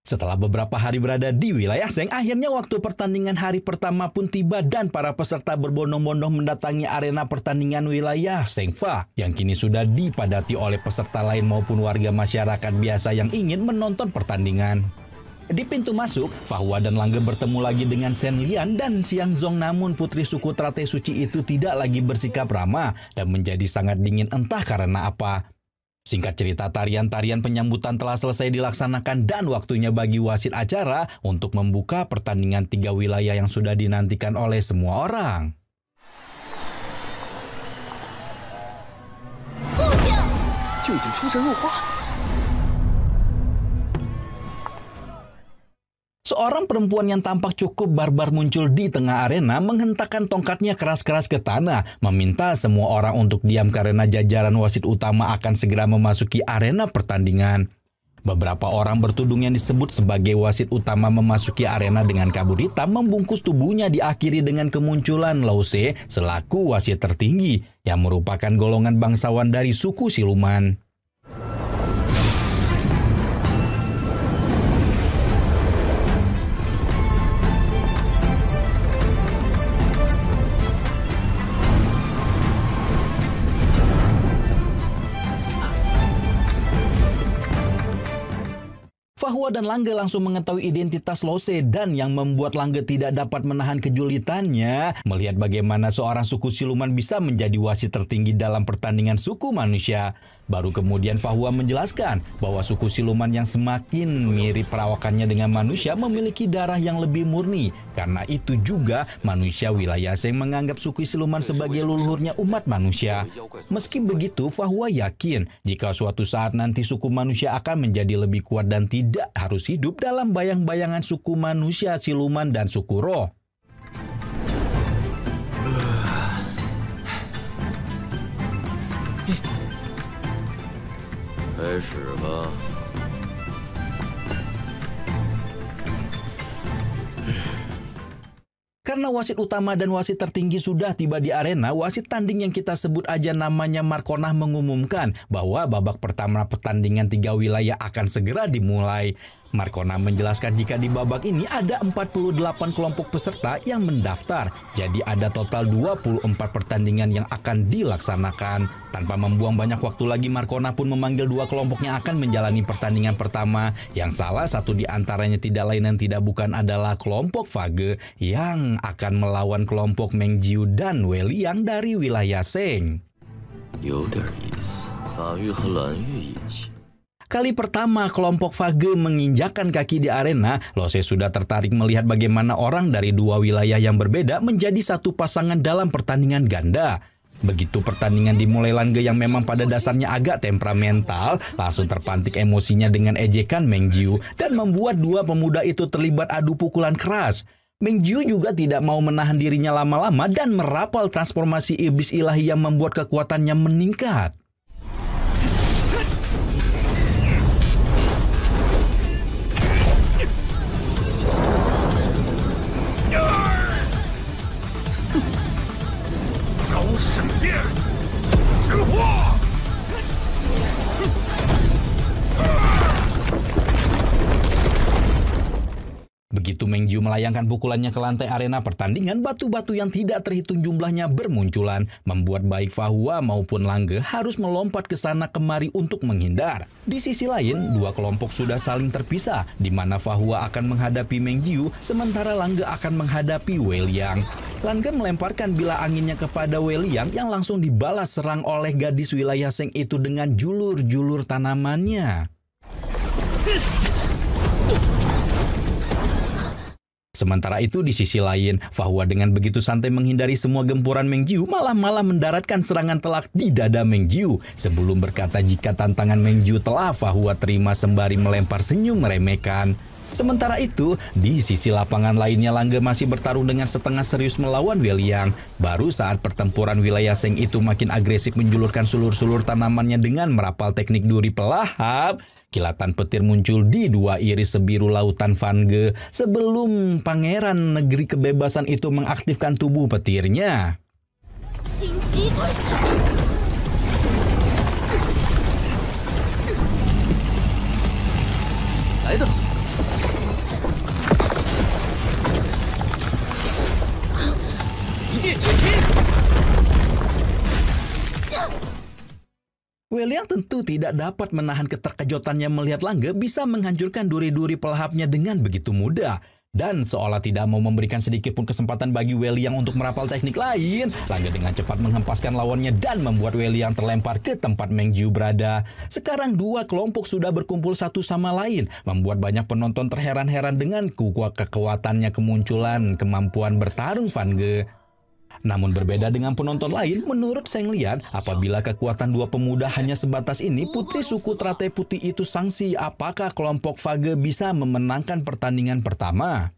Setelah beberapa hari berada di wilayah Seng, akhirnya waktu pertandingan hari pertama pun tiba dan para peserta berbondong-bondong mendatangi arena pertandingan wilayah Sengfa yang kini sudah dipadati oleh peserta lain maupun warga masyarakat biasa yang ingin menonton pertandingan. Di pintu masuk, Fahua dan Langge bertemu lagi dengan Sen Lian dan Xiang Zong, namun putri suku Trate Suci itu tidak lagi bersikap ramah dan menjadi sangat dingin entah karena apa. Singkat cerita, tarian-tarian penyambutan telah selesai dilaksanakan dan waktunya bagi wasit acara untuk membuka pertandingan 3 wilayah yang sudah dinantikan oleh semua orang. Seorang perempuan yang tampak cukup barbar muncul di tengah arena, menghentakkan tongkatnya keras-keras ke tanah, meminta semua orang untuk diam karena jajaran wasit utama akan segera memasuki arena pertandingan. Beberapa orang bertudung yang disebut sebagai wasit utama memasuki arena dengan kabut hitam membungkus tubuhnya, diakhiri dengan kemunculan Lao Se selaku wasit tertinggi yang merupakan golongan bangsawan dari suku siluman. Fahua dan Langge langsung mengetahui identitas Lao Se dan yang membuat Langge tidak dapat menahan kejulitannya melihat bagaimana seorang suku siluman bisa menjadi wasit tertinggi dalam pertandingan suku manusia. Baru kemudian Fahua menjelaskan bahwa suku siluman yang semakin mirip perawakannya dengan manusia memiliki darah yang lebih murni. Karena itu juga manusia wilayah Seng menganggap suku siluman sebagai leluhurnya umat manusia. Meski begitu, Fahua yakin jika suatu saat nanti suku manusia akan menjadi lebih kuat dan tidak harus hidup dalam bayang-bayangan suku manusia, siluman, dan suku roh. Karena wasit utama dan wasit tertinggi sudah tiba di arena, wasit tanding yang kita sebut aja namanya Markonah mengumumkan bahwa babak pertama pertandingan 3 wilayah akan segera dimulai. Markonah menjelaskan jika di babak ini ada 48 kelompok peserta yang mendaftar. Jadi ada total 24 pertandingan yang akan dilaksanakan. Tanpa membuang banyak waktu lagi, Markonah pun memanggil 2 kelompok yang akan menjalani pertandingan pertama. Yang salah satu di antaranya tidak lain dan tidak bukan adalah kelompok Fage yang akan melawan kelompok Mengjiu dan Weliang dari wilayah Seng. Kali pertama kelompok Fage menginjakkan kaki di arena, Lao Se sudah tertarik melihat bagaimana orang dari 2 wilayah yang berbeda menjadi satu pasangan dalam pertandingan ganda. Begitu pertandingan dimulai, Langge yang memang pada dasarnya agak temperamental langsung terpantik emosinya dengan ejekan Mengjiu dan membuat 2 pemuda itu terlibat adu pukulan keras. Mengjiu juga tidak mau menahan dirinya lama-lama dan merapal transformasi iblis ilahi yang membuat kekuatannya meningkat. Begitu Mengjiu melayangkan pukulannya ke lantai arena pertandingan, batu-batu yang tidak terhitung jumlahnya bermunculan, membuat baik Fahua maupun Langge harus melompat ke sana kemari untuk menghindar. Di sisi lain, 2 kelompok sudah saling terpisah, di mana Fahua akan menghadapi Mengjiu, sementara Langge akan menghadapi Weliang. Langge melemparkan bilah anginnya kepada Weliang yang langsung dibalas serang oleh gadis wilayah Seng itu dengan julur-julur tanamannya. Sementara itu di sisi lain, Fahua dengan begitu santai menghindari semua gempuran Mengjiu malah mendaratkan serangan telak di dada Mengjiu sebelum berkata jika tantangan Mengjiu telah Fahua terima sembari melempar senyum meremehkan. Sementara itu, di sisi lapangan lainnya Langge masih bertarung dengan setengah serius melawan Weliang. Baru saat pertempuran wilayah Seng itu makin agresif menjulurkan sulur-sulur tanamannya dengan merapal teknik duri pelahap, kilatan petir muncul di 2 iris sebiru lautan Fangge sebelum pangeran negeri kebebasan itu mengaktifkan tubuh petirnya. Wei Liang tentu tidak dapat menahan keterkejutannya melihat Langge bisa menghancurkan duri-duri pelahapnya dengan begitu mudah. Dan seolah tidak mau memberikan sedikit pun kesempatan bagi Wei Liang untuk merapal teknik lain, Langge dengan cepat menghempaskan lawannya dan membuat Wei Liang terlempar ke tempat Meng Jiu berada. Sekarang dua kelompok sudah berkumpul satu sama lain, membuat banyak penonton terheran-heran dengan kekuatannya kemunculan kemampuan bertarung Van Ge. Namun berbeda dengan penonton lain, menurut Zheng Lian, apabila kekuatan dua pemuda hanya sebatas ini, putri suku Teratai Putih itu sangsi apakah kelompok Fage bisa memenangkan pertandingan pertama.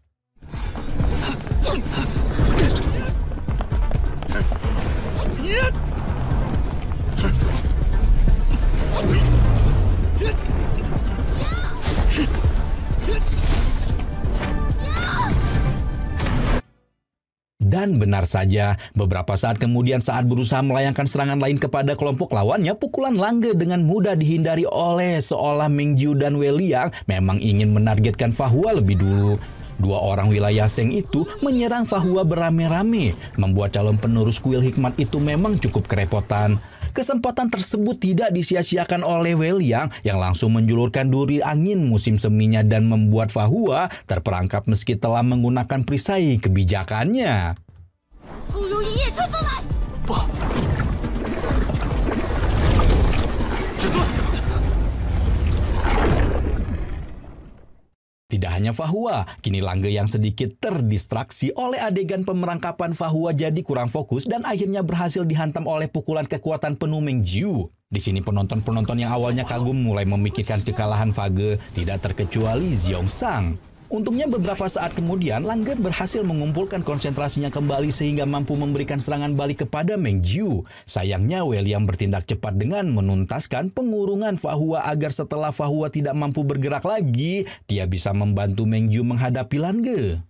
Dan benar saja, beberapa saat kemudian saat berusaha melayangkan serangan lain kepada kelompok lawannya, pukulan Langge dengan mudah dihindari oleh seolah Meng Jiu dan Wei Liang memang ingin menargetkan Fahua lebih dulu. Dua orang wilayah Zheng itu menyerang Fahua beramai-ramai, membuat calon penerus kuil hikmat itu memang cukup kerepotan. Kesempatan tersebut tidak disia-siakan oleh Wei Liang yang langsung menjulurkan duri angin musim seminya dan membuat Fahua terperangkap meski telah menggunakan perisai kebijakannya. Tidak hanya Fahua, kini Langge yang sedikit terdistraksi oleh adegan pemerangkapan Fahua jadi kurang fokus dan akhirnya berhasil dihantam oleh pukulan kekuatan penuh Meng Jiu. Di sini penonton-penonton yang awalnya kagum mulai memikirkan kekalahan Fage, tidak terkecuali Xiong Sang. Untungnya beberapa saat kemudian Langge berhasil mengumpulkan konsentrasinya kembali sehingga mampu memberikan serangan balik kepada Meng Jiu. Sayangnya Wei Liang bertindak cepat dengan menuntaskan pengurungan Fahua agar setelah Fahua tidak mampu bergerak lagi, dia bisa membantu Meng Jiu menghadapi Langge.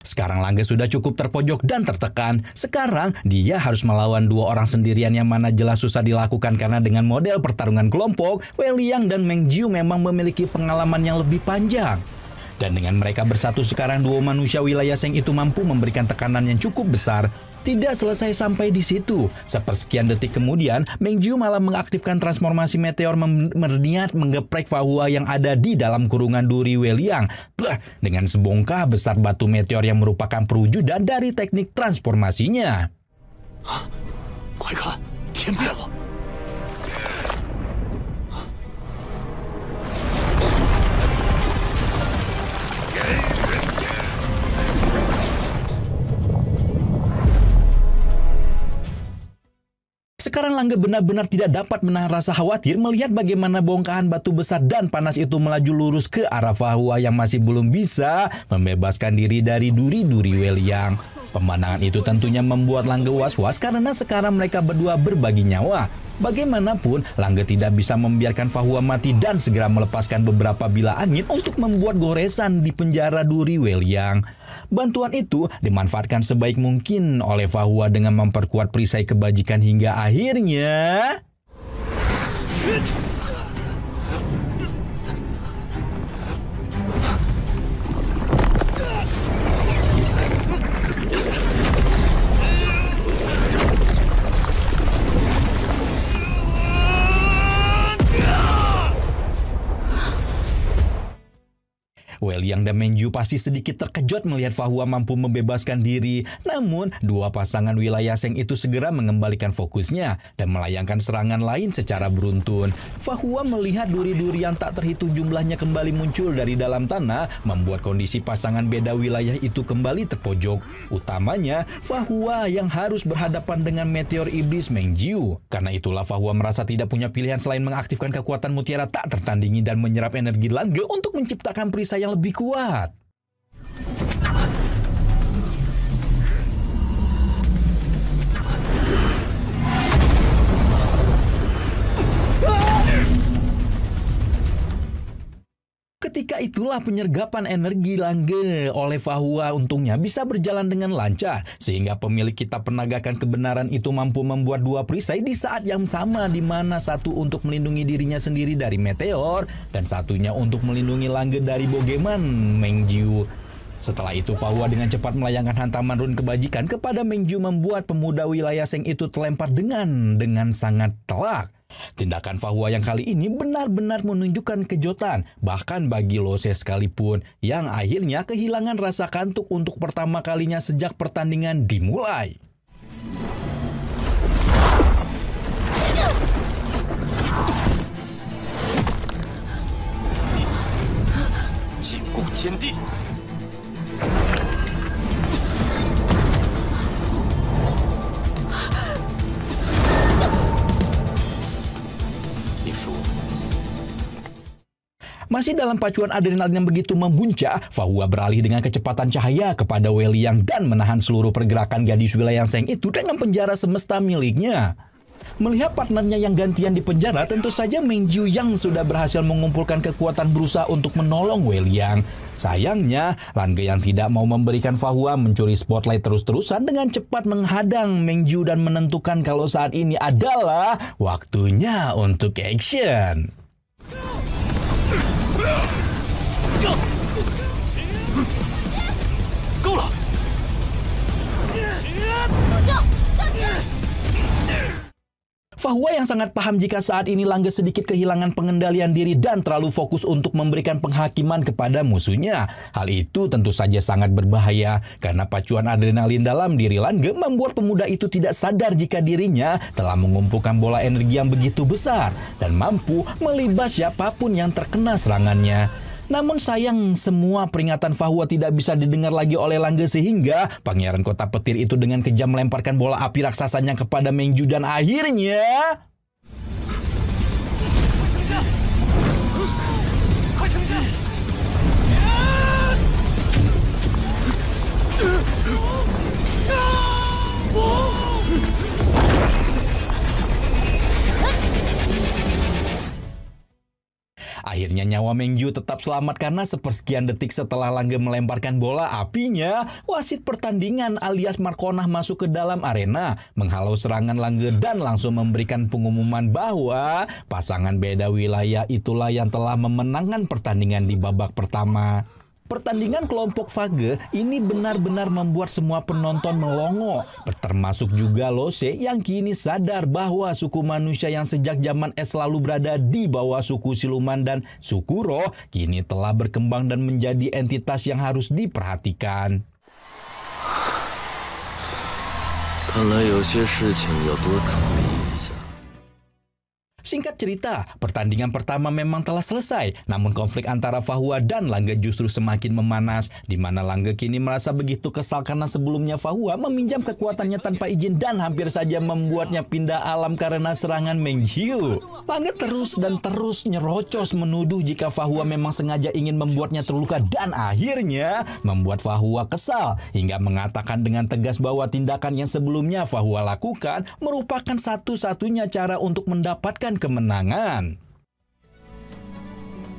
Sekarang Langge sudah cukup terpojok dan tertekan. Sekarang dia harus melawan dua orang sendirian yang mana jelas susah dilakukan karena dengan model pertarungan kelompok, Wei Liang dan Meng Jiu memang memiliki pengalaman yang lebih panjang. Dan dengan mereka bersatu sekarang dua manusia wilayah Zheng itu mampu memberikan tekanan yang cukup besar. Tidak selesai sampai di situ. Sepersekian detik kemudian, Meng Jiu malah mengaktifkan transformasi meteor berniat menggeprek Fahua yang ada di dalam kurungan duri Wei Liang. Dengan sebongkah besar batu meteor yang merupakan perwujudan dari teknik transformasinya. Sekarang Langge benar-benar tidak dapat menahan rasa khawatir melihat bagaimana bongkahan batu besar dan panas itu melaju lurus ke arah Fahua yang masih belum bisa membebaskan diri dari duri-duri Wei Liang. Pemandangan itu tentunya membuat Langge was-was karena sekarang mereka berdua berbagi nyawa. Bagaimanapun, Langge tidak bisa membiarkan Fahua mati dan segera melepaskan beberapa bilah angin untuk membuat goresan di penjara duri Wei Liang. Bantuan itu dimanfaatkan sebaik mungkin oleh Fahua dengan memperkuat perisai kebajikan hingga akhirnya... Wei Liang dan Meng Jiu pasti sedikit terkejut melihat Fahua mampu membebaskan diri. Namun, dua pasangan wilayah Zheng itu segera mengembalikan fokusnya dan melayangkan serangan lain secara beruntun. Fahua melihat duri-duri yang tak terhitung jumlahnya kembali muncul dari dalam tanah, membuat kondisi pasangan beda wilayah itu kembali terpojok. Utamanya, Fahua yang harus berhadapan dengan meteor iblis Meng Jiu. Karena itulah Fahua merasa tidak punya pilihan selain mengaktifkan kekuatan mutiara tak tertandingi dan menyerap energi Langge untuk menciptakan perisai yang lebih kuat. Ketika Ya itulah penyergapan energi Langge oleh Fahua untungnya bisa berjalan dengan lancar sehingga pemilik kitab penagakan kebenaran itu mampu membuat dua perisai di saat yang sama, di mana satu untuk melindungi dirinya sendiri dari meteor dan satunya untuk melindungi Langge dari Bogeman Mengjiu. Setelah itu Fahua dengan cepat melayangkan hantaman run kebajikan kepada Mengjiu membuat pemuda wilayah Seng itu terlempar dengan sangat telak. Tindakan Fahua yang kali ini benar-benar menunjukkan kejutan, bahkan bagi Lose sekalipun, yang akhirnya kehilangan rasa kantuk untuk pertama kalinya sejak pertandingan dimulai. Masih dalam pacuan adrenalin yang begitu membuncah, Fahua beralih dengan kecepatan cahaya kepada Wei Liang dan menahan seluruh pergerakan gadis wilayah Seng itu dengan penjara semesta miliknya. Melihat partnernya yang gantian di penjara, tentu saja Mengjiu yang sudah berhasil mengumpulkan kekuatan berusaha untuk menolong Wei Liang. Sayangnya, Langge yang tidak mau memberikan Fahua mencuri spotlight terus-terusan dengan cepat menghadang Mengjiu dan menentukan kalau saat ini adalah waktunya untuk action. Fahua yang sangat paham jika saat ini Langge sedikit kehilangan pengendalian diri dan terlalu fokus untuk memberikan penghakiman kepada musuhnya. Hal itu tentu saja sangat berbahaya karena pacuan adrenalin dalam diri Langge membuat pemuda itu tidak sadar jika dirinya telah mengumpulkan bola energi yang begitu besar dan mampu melibas siapapun yang terkena serangannya. Namun sayang, semua peringatan Fahua tidak bisa didengar lagi oleh Langge sehingga Pangeran Kota Petir itu dengan kejam melemparkan bola api raksasanya kepada Mengjiu dan akhirnya... Akhirnya nyawa Mengjiu tetap selamat karena sepersekian detik setelah Langge melemparkan bola apinya, wasit pertandingan alias Markonah masuk ke dalam arena, menghalau serangan Langge dan langsung memberikan pengumuman bahwa pasangan beda wilayah itulah yang telah memenangkan pertandingan di babak pertama. Pertandingan kelompok Fage ini benar-benar membuat semua penonton melongo, termasuk juga Lose yang kini sadar bahwa suku manusia yang sejak zaman es selalu berada di bawah suku siluman dan suku roh kini telah berkembang dan menjadi entitas yang harus diperhatikan. Singkat cerita, pertandingan pertama memang telah selesai, namun konflik antara Fahua dan Langge justru semakin memanas, di mana Langge kini merasa begitu kesal karena sebelumnya Fahua meminjam kekuatannya tanpa izin dan hampir saja membuatnya pindah alam karena serangan Mengjiu. Langge terus dan terus nyerocos menuduh jika Fahua memang sengaja ingin membuatnya terluka dan akhirnya membuat Fahua kesal hingga mengatakan dengan tegas bahwa tindakan yang sebelumnya Fahua lakukan merupakan satu-satunya cara untuk mendapatkan kemenangan.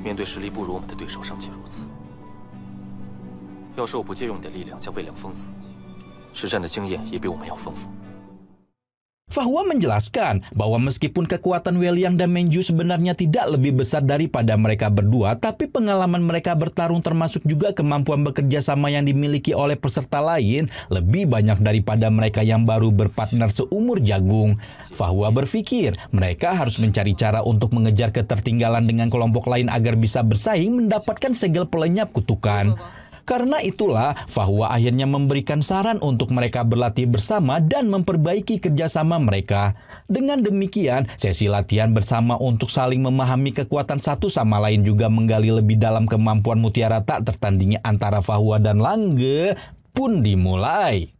面对实力不如我们的对手尚且如此，要是我不借用你的力量将魏良封死，实战的经验也比我们要丰富。 Fahua menjelaskan bahwa meskipun kekuatan Wei Liang dan Mengjiu sebenarnya tidak lebih besar daripada mereka berdua, tapi pengalaman mereka bertarung termasuk juga kemampuan bekerja sama yang dimiliki oleh peserta lain lebih banyak daripada mereka yang baru berpartner seumur jagung. Fahua berpikir mereka harus mencari cara untuk mengejar ketertinggalan dengan kelompok lain agar bisa bersaing mendapatkan segel pelenyap kutukan. Karena itulah, Fahua akhirnya memberikan saran untuk mereka berlatih bersama dan memperbaiki kerjasama mereka. Dengan demikian, sesi latihan bersama untuk saling memahami kekuatan satu sama lain juga menggali lebih dalam kemampuan mutiara tak tertandingi antara Fahua dan Langge pun dimulai.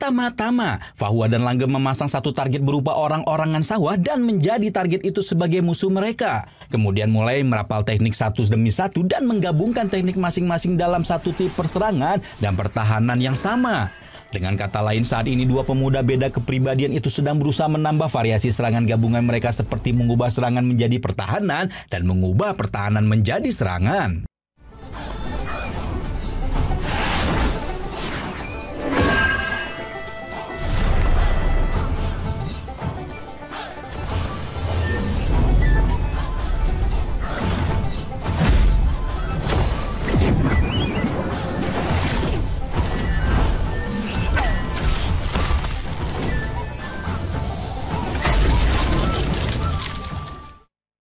Pertama-tama, Fahua dan Langge memasang satu target berupa orang-orangan sawah dan menjadi target itu sebagai musuh mereka. Kemudian mulai merapal teknik satu demi satu dan menggabungkan teknik masing-masing dalam satu tipe perserangan dan pertahanan yang sama. Dengan kata lain, saat ini dua pemuda beda kepribadian itu sedang berusaha menambah variasi serangan gabungan mereka seperti mengubah serangan menjadi pertahanan dan mengubah pertahanan menjadi serangan.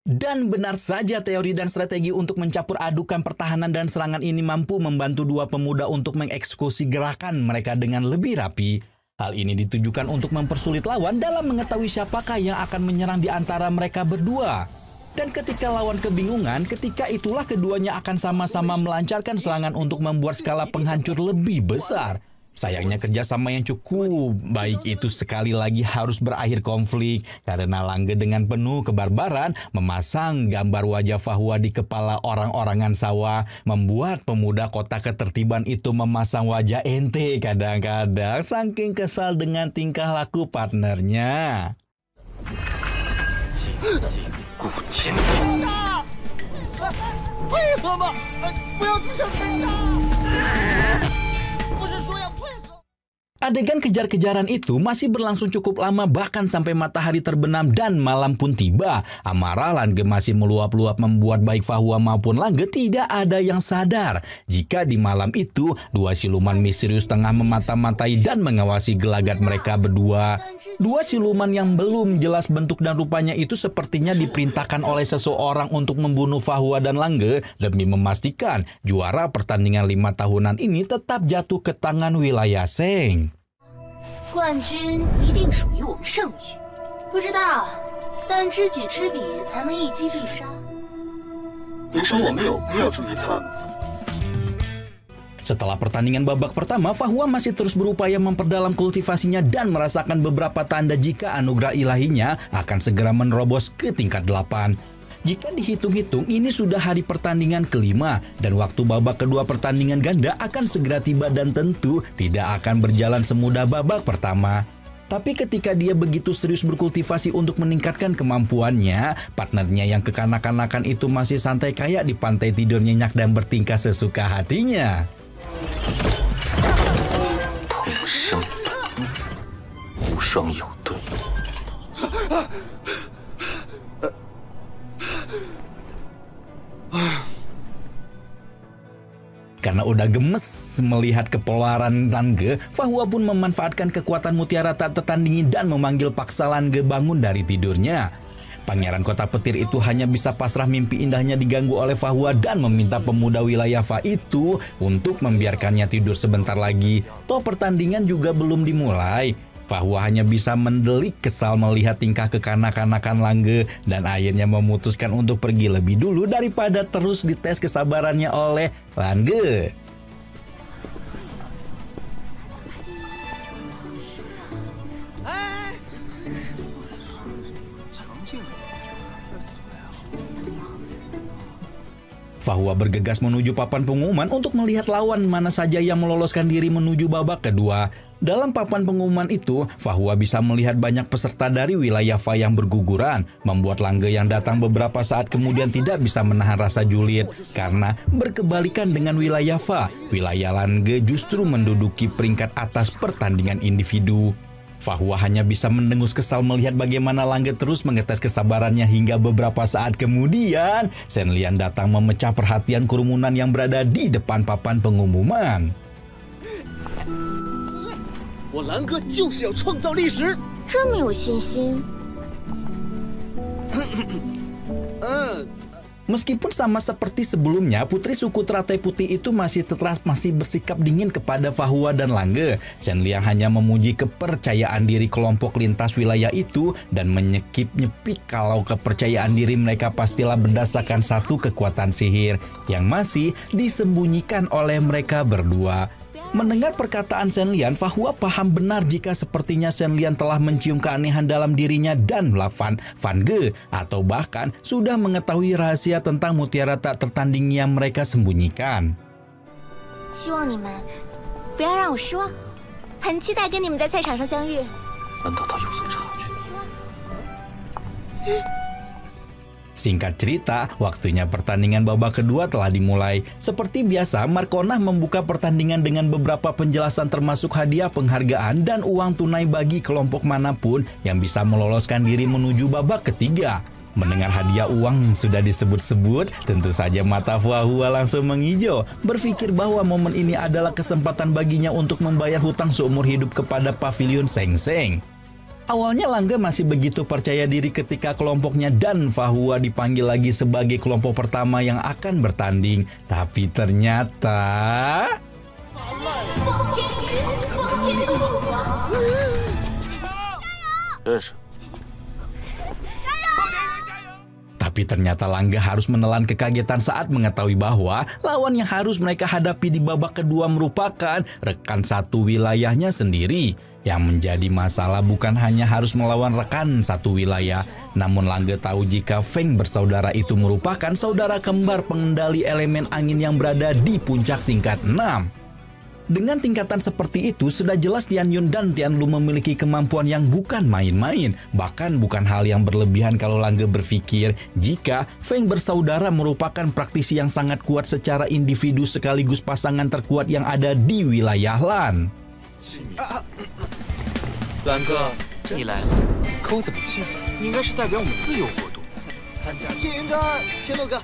Dan benar saja teori dan strategi untuk mencampur adukan pertahanan dan serangan ini mampu membantu dua pemuda untuk mengeksekusi gerakan mereka dengan lebih rapi. Hal ini ditujukan untuk mempersulit lawan dalam mengetahui siapakah yang akan menyerang di antara mereka berdua. Dan ketika lawan kebingungan, ketika itulah keduanya akan sama-sama melancarkan serangan untuk membuat skala penghancur lebih besar. Sayangnya kerjasama yang cukup baik itu sekali lagi harus berakhir konflik karena Langge dengan penuh kebarbaran memasang gambar wajah Fahua di kepala orang-orangan sawah, membuat pemuda kota ketertiban itu memasang wajah ente kadang-kadang saking kesal dengan tingkah laku partnernya. Adegan kejar-kejaran itu masih berlangsung cukup lama bahkan sampai matahari terbenam dan malam pun tiba. Amarah Langge masih meluap-luap membuat baik Fahua maupun Langge tidak ada yang sadar jika di malam itu dua siluman misterius tengah memata-matai dan mengawasi gelagat mereka berdua. Dua siluman yang belum jelas bentuk dan rupanya itu sepertinya diperintahkan oleh seseorang untuk membunuh Fahua dan Langge demi memastikan juara pertandingan 5 tahunan ini tetap jatuh ke tangan wilayah Sheng. 冠军一定属于我们圣域，不知道，但知己知彼才能一击必杀。您说我们有必要注意他吗？ Setelah pertandingan babak pertama, Fahua masih terus berupaya memperdalam kultivasinya dan merasakan beberapa tanda jika anugerah ilahinya akan segera menerobos ke tingkat 8. Jika dihitung-hitung, ini sudah hari pertandingan kelima dan waktu babak kedua pertandingan ganda akan segera tiba dan tentu tidak akan berjalan semudah babak pertama. Tapi ketika dia begitu serius berkultivasi untuk meningkatkan kemampuannya, partnernya yang kekanak-kanakan itu masih santai kayak di pantai tidur nyenyak dan bertingkah sesuka hatinya. Karena udah gemes melihat kepelaran Langge, Fahua pun memanfaatkan kekuatan mutiara tak tertandingi dan memanggil paksa Langge bangun dari tidurnya. Pangeran kota petir itu hanya bisa pasrah mimpi indahnya diganggu oleh Fahua dan meminta pemuda wilayah Fa itu untuk membiarkannya tidur sebentar lagi. Toh pertandingan juga belum dimulai. Fahua hanya bisa mendelik kesal melihat tingkah kekanak-kanakan Langge dan akhirnya memutuskan untuk pergi lebih dulu daripada terus dites kesabarannya oleh Langge. Fahua bergegas menuju papan pengumuman untuk melihat lawan mana saja yang meloloskan diri menuju babak kedua. Dalam papan pengumuman itu, Fahua bisa melihat banyak peserta dari wilayah Fa yang berguguran, membuat Langge yang datang beberapa saat kemudian tidak bisa menahan rasa julid. Karena berkebalikan dengan wilayah Fa, wilayah Langge justru menduduki peringkat atas pertandingan individu. Fahua hanya bisa mendengus kesal melihat bagaimana Langge terus mengetes kesabarannya hingga beberapa saat kemudian Shen Lian datang memecah perhatian kerumunan yang berada di depan papan pengumuman. 我兰哥就是要创造历史。这么有信心。 Meskipun sama seperti sebelumnya, putri suku teratai putih itu masih bersikap dingin kepada Fahua dan Langge. Shen Lian hanya memuji kepercayaan diri kelompok lintas wilayah itu dan menyekip-nyepik kalau kepercayaan diri mereka pastilah berdasarkan satu kekuatan sihir yang masih disembunyikan oleh mereka berdua. Mendengar perkataan Shen Lian, Fa Hua paham benar jika sepertinya Shen Lian telah mencium keanehan dalam dirinya dan Van Ge, atau bahkan sudah mengetahui rahasia tentang mutiara tak tertanding yang mereka sembunyikan. 希望你们不要让我失望，很期待跟你们在赛场上相遇。难道他有所察觉？ Singkat cerita, waktunya pertandingan babak kedua telah dimulai. Seperti biasa, Markonah membuka pertandingan dengan beberapa penjelasan termasuk hadiah penghargaan dan uang tunai bagi kelompok manapun yang bisa meloloskan diri menuju babak ketiga. Mendengar hadiah uang yang sudah disebut-sebut, tentu saja mata Fa Hua langsung menghijau, berpikir bahwa momen ini adalah kesempatan baginya untuk membayar hutang seumur hidup kepada Pavilion Seng Seng. Awalnya Langge masih begitu percaya diri ketika kelompoknya dan Fa Hua dipanggil lagi sebagai kelompok pertama yang akan bertanding. Tapi ternyata... Tapi ternyata Langge harus menelan kekagetan saat mengetahui bahwa lawan yang harus mereka hadapi di babak kedua merupakan rekan satu wilayahnya sendiri. Yang menjadi masalah bukan hanya harus melawan rekan satu wilayah, namun Langge tahu jika Feng bersaudara itu merupakan saudara kembar pengendali elemen angin yang berada di puncak tingkat 6. Dengan tingkatan seperti itu, sudah jelas Tian Yun dan Tian Lu memiliki kemampuan yang bukan main-main. Bahkan bukan hal yang berlebihan kalau Langge berpikir jika Feng bersaudara merupakan praktisi yang sangat kuat secara individu sekaligus pasangan terkuat yang ada di wilayah LAN. 兰哥，你来了，可我怎么记得你应该是代表我们自由国度参加。天云哥，天路哥，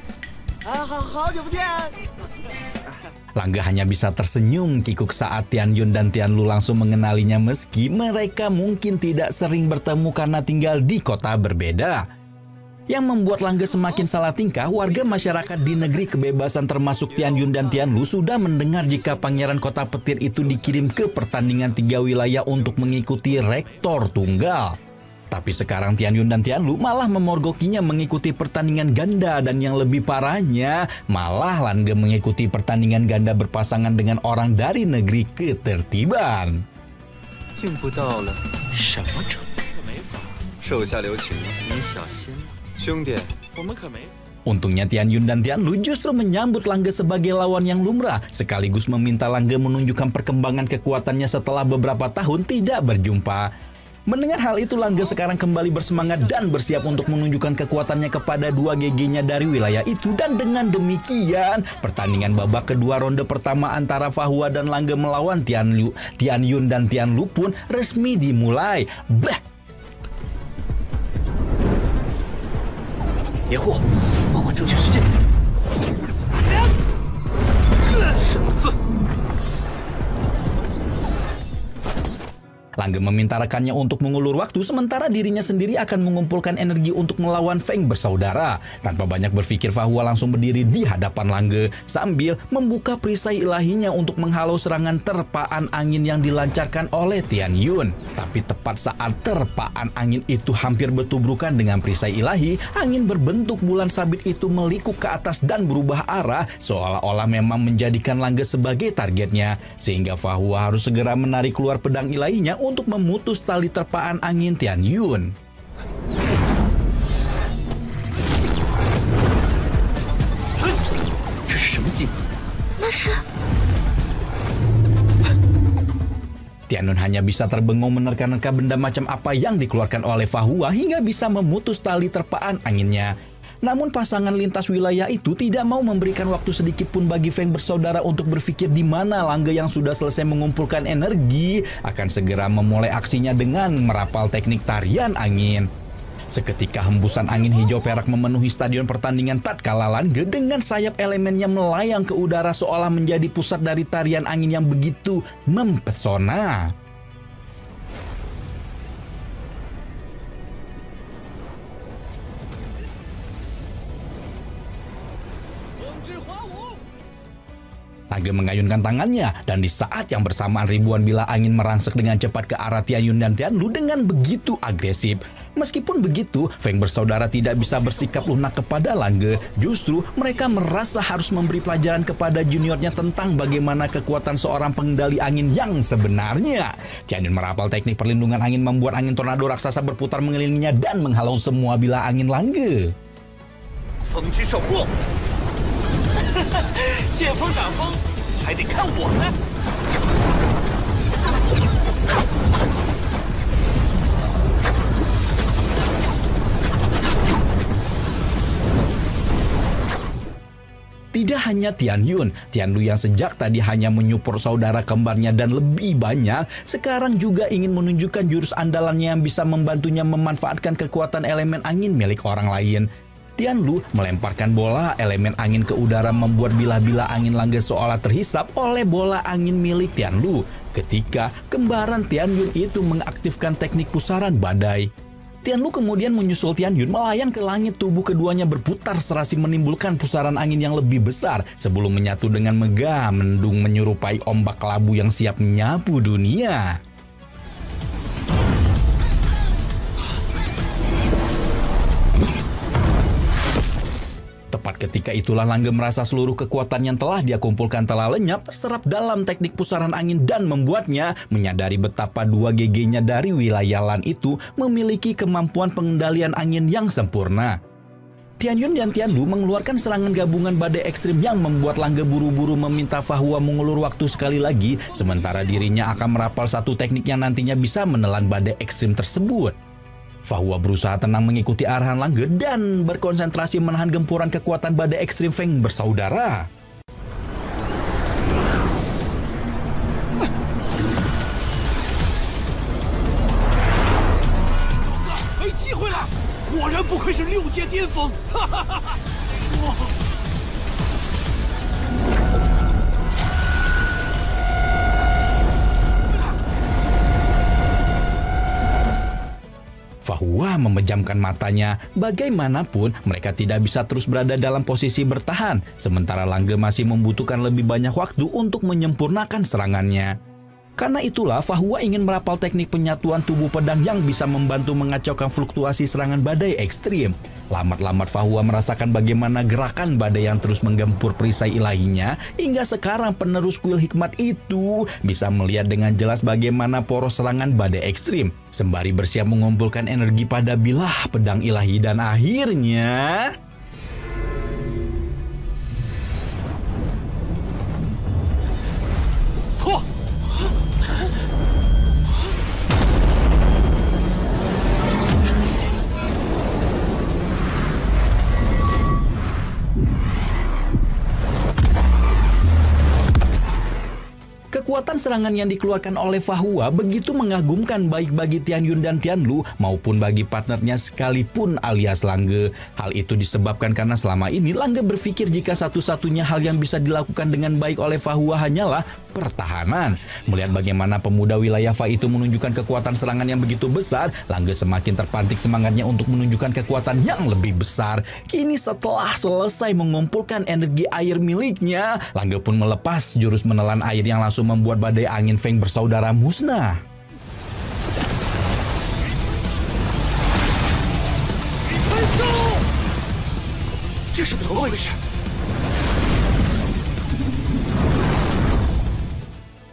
好久不见。 Langge hanya bisa tersenyum kikuk saat Tian Yun dan Tian Lu langsung mengenalinya meski mereka mungkin tidak sering bertemu karena tinggal di kota berbeda. Yang membuat Langge semakin salah tingkah, warga masyarakat di negeri kebebasan termasuk Tian Yun dan Tian Lu sudah mendengar jika Pangeran Kota Petir itu dikirim ke pertandingan 3 wilayah untuk mengikuti rektor tunggal. Tapi sekarang Tian Yun dan Tian Lu malah memorgokinya mengikuti pertandingan ganda dan yang lebih parahnya, malah Langge mengikuti pertandingan ganda berpasangan dengan orang dari negeri ketertiban. 进步到了什么程度？没法，手下留情，你小心。 兄弟，我们可没。 Untungnya Tian Yun dan Tian Lu justru menyambut Langge sebagai lawan yang lumrah, sekaligus meminta Langge menunjukkan perkembangan kekuatannya setelah beberapa tahun tidak berjumpa. Mendengar hal itu, Langge sekarang kembali bersemangat dan bersiap untuk menunjukkan kekuatannya kepada 2 GG-nya dari wilayah itu. Dan dengan demikian, pertandingan babak kedua ronde pertama antara Fa Hua dan Langge melawan Tian Yun dan Tian Lu pun resmi dimulai. Bah! 别护，帮我争取时间。神四。 Langge meminta rekannya untuk mengulur waktu sementara dirinya sendiri akan mengumpulkan energi untuk melawan Feng bersaudara. Tanpa banyak berpikir, Fa Hua langsung berdiri di hadapan Langge sambil membuka perisai ilahinya untuk menghalau serangan terpaan angin yang dilancarkan oleh Tian Yun. Tapi tepat saat terpaan angin itu hampir bertubrukan dengan perisai ilahi, angin berbentuk bulan sabit itu melikuk ke atas dan berubah arah seolah-olah memang menjadikan Langge sebagai targetnya. Sehingga Fa Hua harus segera menarik keluar pedang ilahinya untuk memutus tali terpaan angin Tian Yun. Tian Yun hanya bisa terbengong menerka-nerka benda macam apa yang dikeluarkan oleh Fa Hua hingga bisa memutus tali terpaan anginnya. Namun pasangan lintas wilayah itu tidak mau memberikan waktu sedikit pun bagi Feng bersaudara untuk berpikir di mana Langge yang sudah selesai mengumpulkan energi akan segera memulai aksinya dengan merapal teknik tarian angin. Seketika hembusan angin hijau perak memenuhi stadion pertandingan tatkala Langge dengan sayap elemennya melayang ke udara seolah menjadi pusat dari tarian angin yang begitu mempesona. Langge mengayunkan tangannya, dan di saat yang bersamaan ribuan bilah angin merangsek dengan cepat ke arah Tian Yun dan Tian Lu dengan begitu agresif. Meskipun begitu, Feng bersaudara tidak bisa bersikap lunak kepada Langge. Justru mereka merasa harus memberi pelajaran kepada juniornya tentang bagaimana kekuatan seorang pengendali angin yang sebenarnya. Tian Yun merapal teknik perlindungan angin membuat angin tornado raksasa berputar mengelilinginya dan menghalau semua bilah angin Langge. 风之守护，见风挡风，还得看我们。Tidak hanya Tian Yun, Tian Lu yang sejak tadi hanya menyupport saudara kembarnya dan lebih banyak, sekarang juga ingin menunjukkan jurus andalannya yang bisa membantunya memanfaatkan kekuatan elemen angin milik orang lain. Tian Lu melemparkan bola elemen angin ke udara membuat bilah-bilah angin Langge seolah terhisap oleh bola angin milik Tian Lu. Ketika kembaran Tian Yun itu mengaktifkan teknik pusaran badai. Tian Lu kemudian menyusul Tian Yun melayang ke langit, tubuh keduanya berputar serasi menimbulkan pusaran angin yang lebih besar sebelum menyatu dengan megah mendung menyerupai ombak kelabu yang siap menyapu dunia. Tepat ketika itulah Langge merasa seluruh kekuatan yang telah dia kumpulkan telah lenyap terserap dalam teknik pusaran angin dan membuatnya menyadari betapa dua GG-nya dari wilayah Lan itu memiliki kemampuan pengendalian angin yang sempurna. Tian Yun dan Tian Lu mengeluarkan serangan gabungan badai ekstrim yang membuat Langge buru-buru meminta Fa Hua mengulur waktu sekali lagi, sementara dirinya akan merapal satu teknik yang nantinya bisa menelan badai ekstrim tersebut. Fa Hua berusaha tenang mengikuti arahan Langge dan berkonsentrasi menahan gempuran kekuatan badai ekstrim Feng bersaudara. Fa Hua memejamkan matanya. Bagaimanapun, mereka tidak bisa terus berada dalam posisi bertahan, sementara Langge masih membutuhkan lebih banyak waktu untuk menyempurnakan serangannya. Karena itulah, Fa Hua ingin merapal teknik penyatuan tubuh pedang yang bisa membantu mengacaukan fluktuasi serangan badai ekstrim. Lamat-lamat Fa Hua merasakan bagaimana gerakan badai yang terus menggempur perisai ilahinya, hingga sekarang penerus kuil hikmat itu bisa melihat dengan jelas bagaimana poros serangan badai ekstrim. Sembari bersiap mengumpulkan energi pada bilah pedang ilahi dan akhirnya... Kekuatan serangan yang dikeluarkan oleh Fa Hua begitu mengagumkan baik bagi Tian Yun dan Tian Lu maupun bagi partnernya sekalipun alias Langge. Hal itu disebabkan karena selama ini Langge berpikir jika satu-satunya hal yang bisa dilakukan dengan baik oleh Fa Hua hanyalah pertahanan. Melihat bagaimana pemuda wilayah Fa itu menunjukkan kekuatan serangan yang begitu besar, Langge semakin terpantik semangatnya untuk menunjukkan kekuatan yang lebih besar. Kini setelah selesai mengumpulkan energi air miliknya, Langge pun melepas jurus menelan air yang langsung membuat badai angin Feng bersaudara musnah.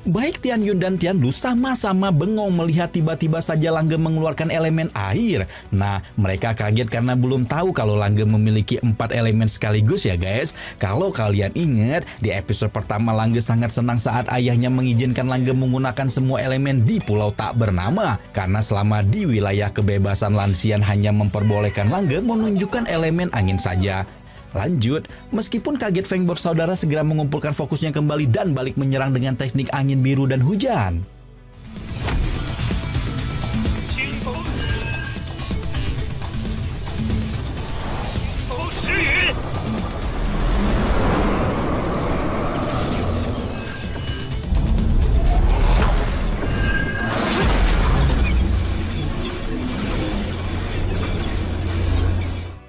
Baik Tian Yun dan Tian Lu sama-sama bengong melihat tiba-tiba saja Langge mengeluarkan elemen air. Nah, mereka kaget karena belum tahu kalau Langge memiliki 4 elemen sekaligus ya guys. Kalau kalian ingat, di episode pertama Langge sangat senang saat ayahnya mengizinkan Langge menggunakan semua elemen di pulau tak bernama. Karena selama di wilayah kebebasan Lanxian hanya memperbolehkan Langge menunjukkan elemen angin saja. Lanjut, meskipun kaget Feng bersaudara segera mengumpulkan fokusnya kembali dan balik menyerang dengan teknik angin biru dan hujan.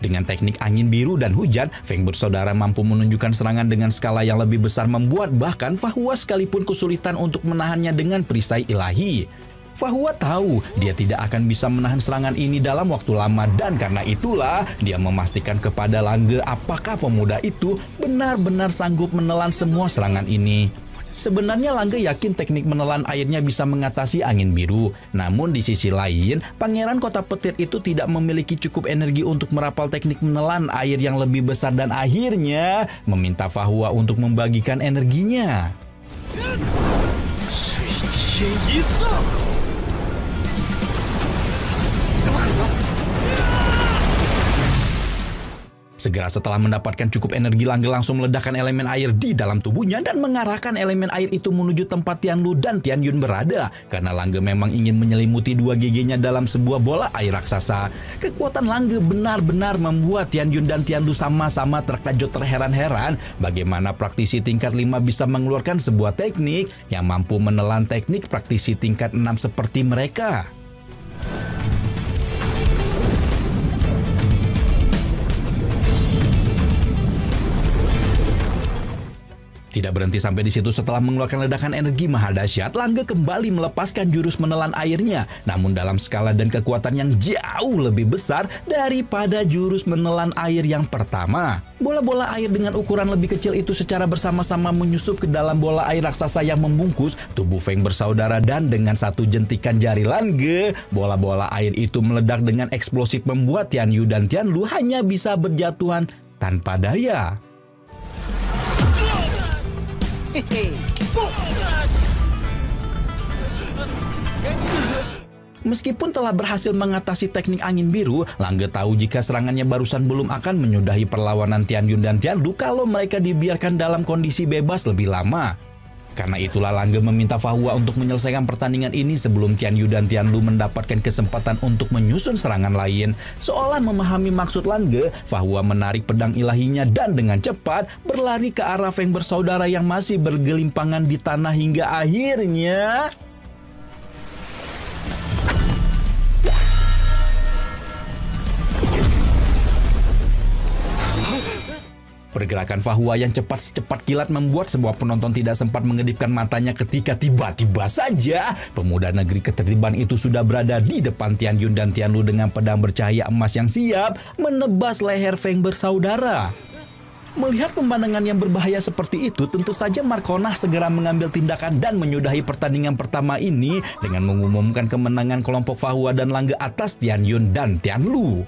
Dengan teknik angin biru dan hujan, Feng bersaudara mampu menunjukkan serangan dengan skala yang lebih besar, membuat bahkan Fa Hua sekalipun kesulitan untuk menahannya dengan perisai ilahi. Fa Hua tahu dia tidak akan bisa menahan serangan ini dalam waktu lama, dan karena itulah dia memastikan kepada Lang Ge apakah pemuda itu benar-benar sanggup menelan semua serangan ini. Sebenarnya Lang Ge yakin teknik menelan airnya bisa mengatasi angin biru. Namun di sisi lain, Pangeran Kota Petir itu tidak memiliki cukup energi untuk merapal teknik menelan air yang lebih besar, dan akhirnya meminta Fa Hua untuk membagikan energinya. Segera setelah mendapatkan cukup energi, Lang Ge langsung meledakkan elemen air di dalam tubuhnya dan mengarahkan elemen air itu menuju tempat Tian Lu dan Tian Yun berada. Karena Lang Ge memang ingin menyelimuti dua giginya dalam sebuah bola air raksasa. Kekuatan Lang Ge benar-benar membuat Tian Yun dan Tian Lu sama-sama terkejut terheran-heran bagaimana praktisi tingkat 5 bisa mengeluarkan sebuah teknik yang mampu menelan teknik praktisi tingkat 6 seperti mereka. Tidak berhenti sampai di situ, setelah mengeluarkan ledakan energi maha dahsyat, Lang Ge kembali melepaskan jurus menelan airnya, namun dalam skala dan kekuatan yang jauh lebih besar daripada jurus menelan air yang pertama. Bola-bola air dengan ukuran lebih kecil itu secara bersama-sama menyusup ke dalam bola air raksasa yang membungkus tubuh Feng bersaudara, dan dengan satu jentikan jari Lang Ge, bola-bola air itu meledak dengan eksplosif, membuat Tian Yu dan Tian Lu hanya bisa berjatuhan tanpa daya. Meskipun telah berhasil mengatasi teknik angin biru, Lang Ge tahu jika serangannya barusan belum akan menyudahi perlawanan Tian Yun dan Tian Lu kalau mereka dibiarkan dalam kondisi bebas lebih lama. Karena itulah Lang Ge meminta Fa Hua untuk menyelesaikan pertandingan ini sebelum Tian Yu dan Tian Lu mendapatkan kesempatan untuk menyusun serangan lain. Seolah memahami maksud Lang Ge, Fa Hua menarik pedang ilahinya dan dengan cepat berlari ke arah Feng bersaudara yang masih bergelimpangan di tanah, hingga akhirnya pergerakan Fa Hua yang secepat kilat membuat sebuah penonton tidak sempat mengedipkan matanya ketika tiba-tiba saja pemuda negeri ketertiban itu sudah berada di depan Tian Yun dan Tian Lu dengan pedang bercahaya emas yang siap menebas leher Feng bersaudara. Melihat pemandangan yang berbahaya seperti itu, tentu saja Markonah segera mengambil tindakan dan menyudahi pertandingan pertama ini dengan mengumumkan kemenangan kelompok Fa Hua dan Lang Ge atas Tian Yun dan Tian Lu.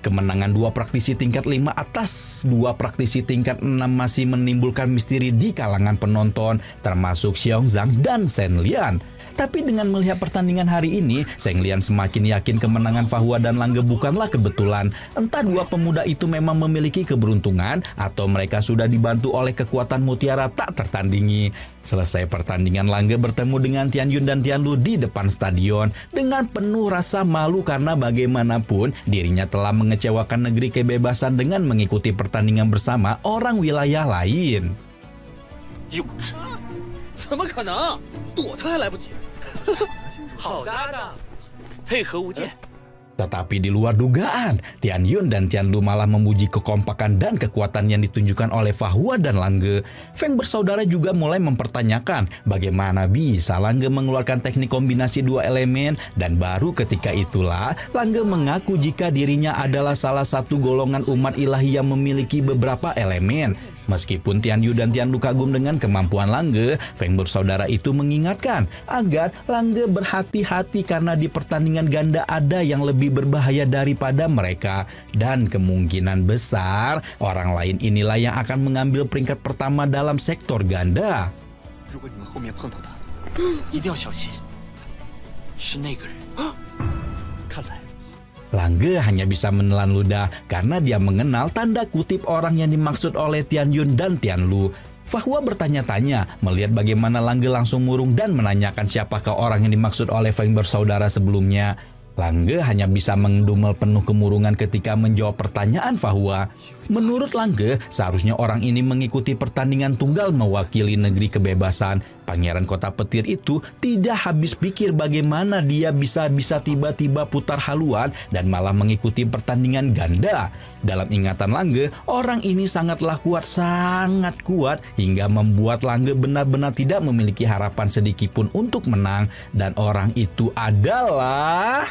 Kemenangan dua praktisi tingkat 5 atas dua praktisi tingkat 6 masih menimbulkan misteri di kalangan penonton, termasuk Xiong Zhang dan Shen Lian. Tapi dengan melihat pertandingan hari ini, Shen Lian semakin yakin kemenangan Fa Hua dan Lang Ge bukanlah kebetulan. Entah dua pemuda itu memang memiliki keberuntungan atau mereka sudah dibantu oleh kekuatan mutiara tak tertandingi. Selesai pertandingan, Lang Ge bertemu dengan Tian Yun dan Tian Lu di depan stadion dengan penuh rasa malu karena bagaimanapun dirinya telah mengecewakan negeri kebebasan dengan mengikuti pertandingan bersama orang wilayah lain. 幼稚，怎么可能？躲他还来不及。好搭档，配合无间。 Tetapi di luar dugaan, Tian Yun dan Tian Lu malah memuji kekompakan dan kekuatan yang ditunjukkan oleh Fa Hua dan Lang Ge. Feng bersaudara juga mulai mempertanyakan bagaimana bisa Lang Ge mengeluarkan teknik kombinasi dua elemen, dan baru ketika itulah Lang Ge mengaku jika dirinya adalah salah satu golongan umat ilahi yang memiliki beberapa elemen. Meskipun Tian Yu dan Tian Lu kagum dengan kemampuan Lang Ge, Feng bersaudara itu mengingatkan agar Lang Ge berhati-hati karena di pertandingan ganda ada yang lebih berbahaya daripada mereka, dan kemungkinan besar orang lain inilah yang akan mengambil peringkat pertama dalam sektor ganda. 如果你们后面碰到他，一定要小心。是那个人，看来。 Lang Ge hanya bisa menelan ludah karena dia mengenal tanda kutip orang yang dimaksud oleh Tian Yun dan Tian Lu. Fa Hua bertanya-tanya melihat bagaimana Lang Ge langsung murung dan menanyakan siapakah orang yang dimaksud oleh Feng bersaudara sebelumnya. Lang Ge hanya bisa mengedumel penuh kemurungan ketika menjawab pertanyaan Fa Hua. Menurut Lang Ge, seharusnya orang ini mengikuti pertandingan tunggal mewakili negeri kebebasan. Pangeran Kota Petir itu tidak habis pikir bagaimana dia bisa tiba-tiba putar haluan dan malah mengikuti pertandingan ganda. Dalam ingatan Langge, orang ini sangat kuat hingga membuat Langge benar-benar tidak memiliki harapan sedikitpun untuk menang. Dan orang itu adalah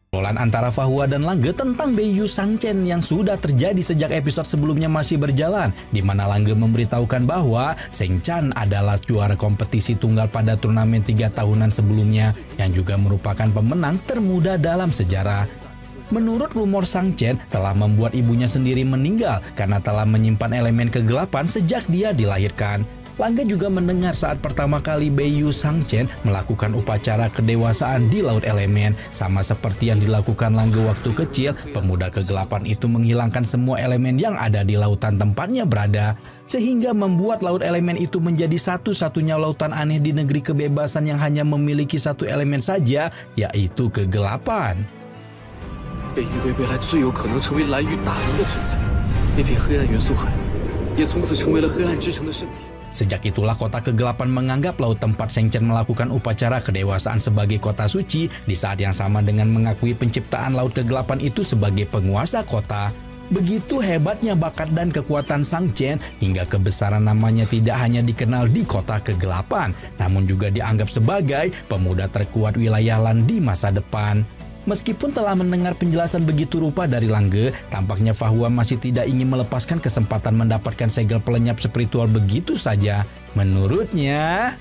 obrolan antara Fa Hua dan Langge tentang Beiyu Shangchen yang sudah terjadi sejak episode sebelumnya masih berjalan, di mana Langge memberitahukan bahwa Sheng Chan adalah juara kompetisi tunggal pada turnamen 3 tahunan sebelumnya yang juga merupakan pemenang termuda dalam sejarah. Menurut rumor, Shangchen telah membuat ibunya sendiri meninggal karena telah menyimpan elemen kegelapan sejak dia dilahirkan. Langge juga mendengar saat pertama kali Beiyu Shangchen melakukan upacara kedewasaan di Laut Elemen. Sama seperti yang dilakukan Langge waktu kecil, pemuda kegelapan itu menghilangkan semua elemen yang ada di lautan tempatnya berada. Sehingga membuat Laut Elemen itu menjadi satu-satunya lautan aneh di negeri kebebasan yang hanya memiliki satu elemen saja, yaitu kegelapan. Sejak itulah kota kegelapan menganggap laut tempat Sheng Chan melakukan upacara kedewasaan sebagai kota suci, di saat yang sama dengan mengakui penciptaan laut kegelapan itu sebagai penguasa kota. Begitu hebatnya bakat dan kekuatan Shangchen hingga kebesaran namanya tidak hanya dikenal di kota kegelapan, namun juga dianggap sebagai pemuda terkuat wilayah Lan di masa depan. Meskipun telah mendengar penjelasan begitu rupa dari Langge, tampaknya Fa Hua masih tidak ingin melepaskan kesempatan mendapatkan segel pelenyap spiritual begitu saja. Menurutnya,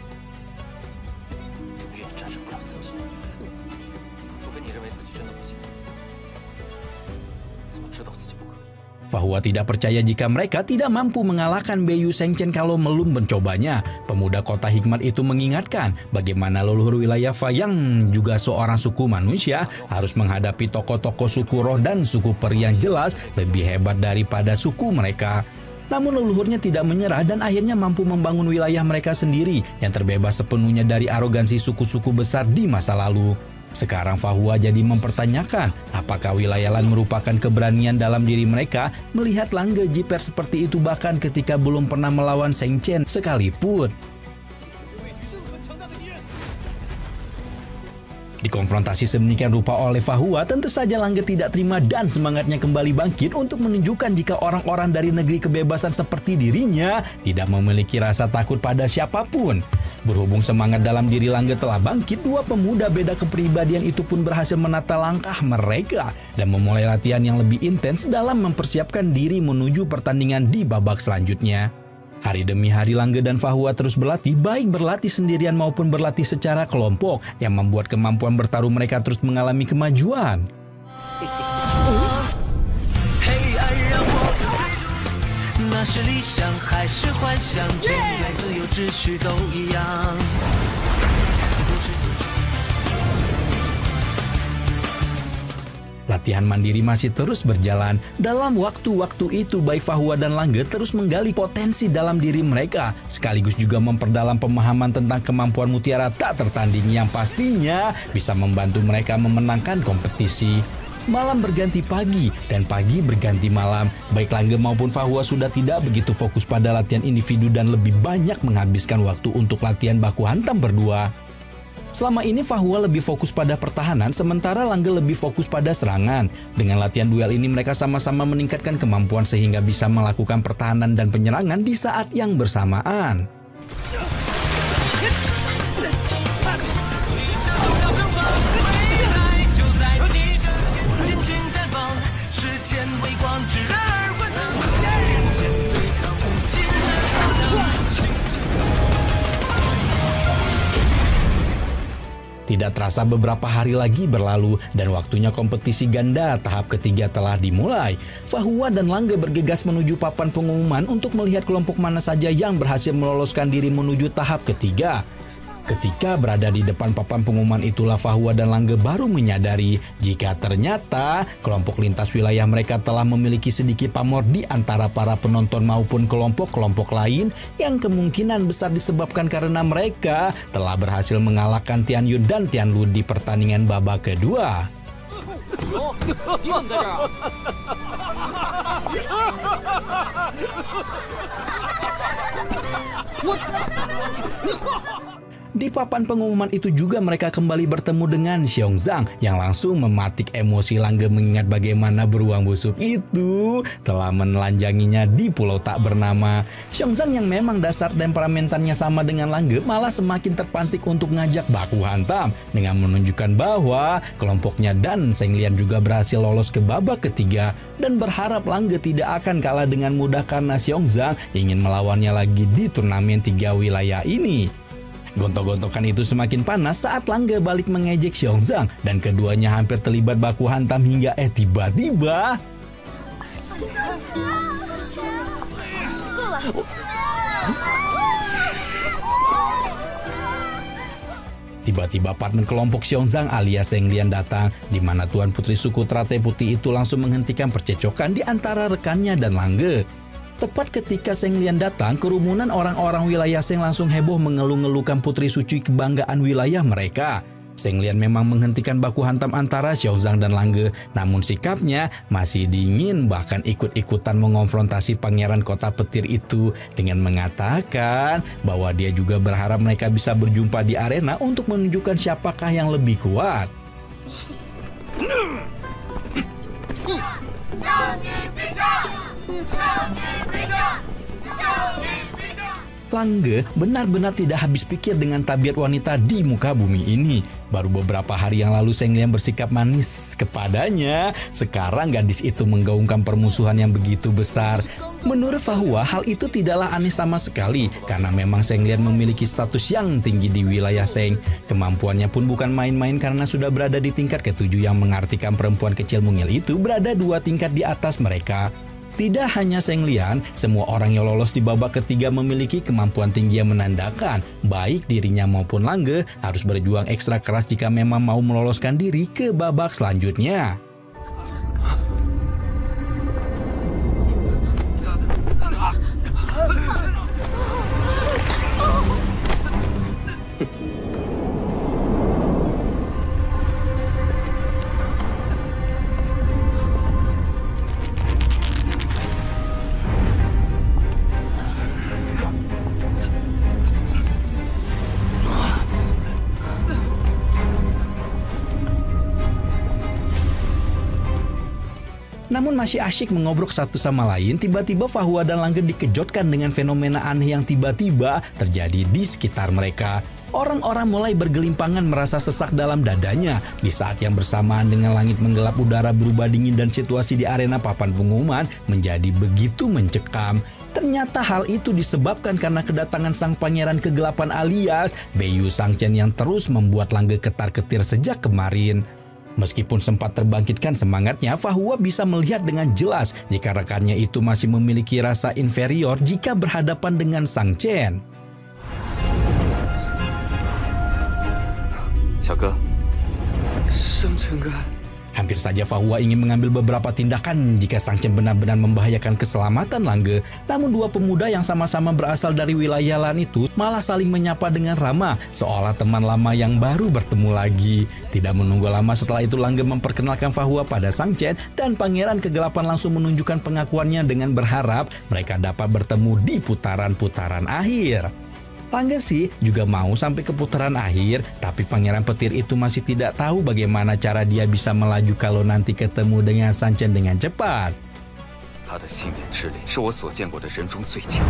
Fa Hua tidak percaya jika mereka tidak mampu mengalahkan Beiyu Shangchen kalau belum mencobanya. Pemuda kota hikmat itu mengingatkan bagaimana leluhur wilayah Fa yang juga seorang suku manusia harus menghadapi tokoh-tokoh suku roh dan suku peri yang jelas lebih hebat daripada suku mereka. Namun leluhurnya tidak menyerah dan akhirnya mampu membangun wilayah mereka sendiri yang terbebas sepenuhnya dari arogansi suku-suku besar di masa lalu. Sekarang Fa Hua jadi mempertanyakan apakah wilayah Lan merupakan keberanian dalam diri mereka melihat Langge jiper seperti itu bahkan ketika belum pernah melawan Sheng Chan sekalipun. Dikonfrontasi sedemikian rupa oleh Fa Hua, tentu saja Langge tidak terima dan semangatnya kembali bangkit untuk menunjukkan jika orang-orang dari negeri kebebasan seperti dirinya tidak memiliki rasa takut pada siapapun. Berhubung semangat dalam diri Langge telah bangkit, dua pemuda beda kepribadian itu pun berhasil menata langkah mereka dan memulai latihan yang lebih intens dalam mempersiapkan diri menuju pertandingan di babak selanjutnya. Hari demi hari Langge dan Fa Hua terus berlatih, baik berlatih sendirian maupun berlatih secara kelompok, yang membuat kemampuan bertarung mereka terus mengalami kemajuan. Latihan mandiri masih terus berjalan. Dalam waktu-waktu itu, baik Fa Hua dan Langge terus menggali potensi dalam diri mereka, sekaligus juga memperdalam pemahaman tentang kemampuan mutiara tak tertanding yang pastinya bisa membantu mereka memenangkan kompetisi. Malam berganti pagi dan pagi berganti malam. Baik Langge maupun Fa Hua sudah tidak begitu fokus pada latihan individu dan lebih banyak menghabiskan waktu untuk latihan baku hantam berdua. Selama ini Fa Hua lebih fokus pada pertahanan, sementara Langge lebih fokus pada serangan. Dengan latihan duel ini mereka sama-sama meningkatkan kemampuan sehingga bisa melakukan pertahanan dan penyerangan di saat yang bersamaan. Tidak terasa beberapa hari lagi berlalu dan waktunya kompetisi ganda tahap ketiga telah dimulai. Fa Hua dan Langge bergegas menuju papan pengumuman untuk melihat kelompok mana saja yang berhasil meloloskan diri menuju tahap ketiga. Ketika berada di depan papan pengumuman itulah Fa Hua dan Langge baru menyadari jika ternyata kelompok lintas wilayah mereka telah memiliki sedikit pamor di antara para penonton maupun kelompok-kelompok lain yang kemungkinan besar disebabkan karena mereka telah berhasil mengalahkan Tian Yun dan Tian Lu di pertandingan babak kedua. Di papan pengumuman itu juga mereka kembali bertemu dengan Xiongzhang yang langsung mematik emosi Langge mengingat bagaimana beruang busuk itu telah menelanjanginya di pulau tak bernama. Xiongzhang yang memang dasar temperamentannya sama dengan Langge malah semakin terpantik untuk ngajak baku hantam dengan menunjukkan bahwa kelompoknya dan Zheng Lian juga berhasil lolos ke babak ketiga dan berharap Langge tidak akan kalah dengan mudah karena Xiongzhang ingin melawannya lagi di turnamen 3 wilayah ini. Gontok-gontokan itu semakin panas saat Langge balik mengejek Xiongzhang dan keduanya hampir terlibat baku hantam hingga tiba-tiba partner kelompok Xiongzhang alias Zheng Lian datang, di mana Tuan Putri suku Teratai Putih itu langsung menghentikan percecokan di antara rekannya dan Langge. Tepat ketika Zheng Lian datang, kerumunan orang-orang wilayah Zheng langsung heboh mengeluh-ngeluhkan putri suci kebanggaan wilayah mereka. Zheng Lian memang menghentikan baku hantam antara Xiongzhang dan Langge, namun sikapnya masih dingin bahkan ikut-ikutan mengonfrontasi pangeran kota petir itu dengan mengatakan bahwa dia juga berharap mereka bisa berjumpa di arena untuk menunjukkan siapakah yang lebih kuat. Langge benar-benar tidak habis pikir dengan tabiat wanita di muka bumi ini. Baru beberapa hari yang lalu Zheng Lian bersikap manis kepadanya. Sekarang gadis itu menggaungkan permusuhan yang begitu besar. Menurut Fahua, hal itu tidaklah aneh sama sekali karena memang Zheng Lian memiliki status yang tinggi di wilayah Zheng. Kemampuannya pun bukan main-main karena sudah berada di tingkat ke-7 yang mengartikan perempuan kecil mungil itu berada 2 tingkat di atas mereka. Tidak hanya Zheng Lian, semua orang yang lolos di babak ketiga memiliki kemampuan tinggi yang menandakan baik dirinya maupun Langge harus berjuang ekstra keras jika memang mau meloloskan diri ke babak selanjutnya. Namun masih asyik mengobrol satu sama lain, tiba-tiba Fahua dan Langge dikejutkan dengan fenomena aneh yang tiba-tiba terjadi di sekitar mereka. Orang-orang mulai bergelimpangan merasa sesak dalam dadanya. Di saat yang bersamaan dengan langit menggelap, udara berubah dingin dan situasi di arena papan pengumuman menjadi begitu mencekam. Ternyata hal itu disebabkan karena kedatangan sang pangeran kegelapan alias Beiyu Sangchen yang terus membuat Langge ketar-ketir sejak kemarin. Meskipun sempat terbangkitkan semangatnya, Fahua bisa melihat dengan jelas jika rekannya itu masih memiliki rasa inferior jika berhadapan dengan Sangchen. 小哥， Sangchen哥。 Hampir saja Fahua ingin mengambil beberapa tindakan jika Sangchen benar-benar membahayakan keselamatan Langge. Namun dua pemuda yang sama-sama berasal dari wilayah lain itu malah saling menyapa dengan ramah, seolah teman lama yang baru bertemu lagi. Tidak menunggu lama setelah itu Langge memperkenalkan Fahua pada Sangchen dan Pangeran Kegelapan langsung menunjukkan pengakuannya dengan berharap mereka dapat bertemu di putaran-putaran akhir. Langge sih juga mau sampai ke putaran akhir, tapi Pangeran Petir itu masih tidak tahu bagaimana cara dia bisa melaju kalau nanti ketemu dengan Sangchen dengan cepat. 他的幸免之力是我所见过的人中最强。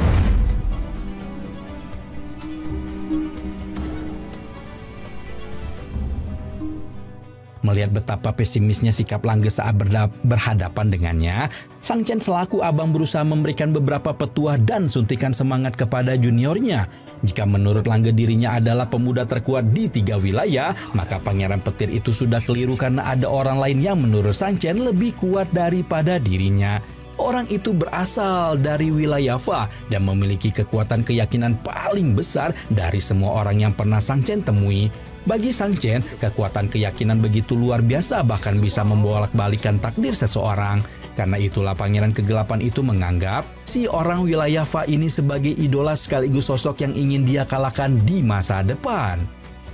Melihat betapa pesimisnya sikap Langge saat berhadapan dengannya, Sangchen selaku abang berusaha memberikan beberapa petuah dan suntikan semangat kepada juniornya. Jika menurut Langge dirinya adalah pemuda terkuat di 3 wilayah, maka Pangeran Petir itu sudah keliru karena ada orang lain yang menurut Sangchen lebih kuat daripada dirinya. Orang itu berasal dari wilayah Fa dan memiliki kekuatan keyakinan paling besar dari semua orang yang pernah Sangchen temui. Bagi Sangchen, kekuatan keyakinan begitu luar biasa bahkan bisa membolak-balikan takdir seseorang. Karena itulah Pangeran Kegelapan itu menganggap si orang wilayah Fa ini sebagai idola sekaligus sosok yang ingin dia kalahkan di masa depan.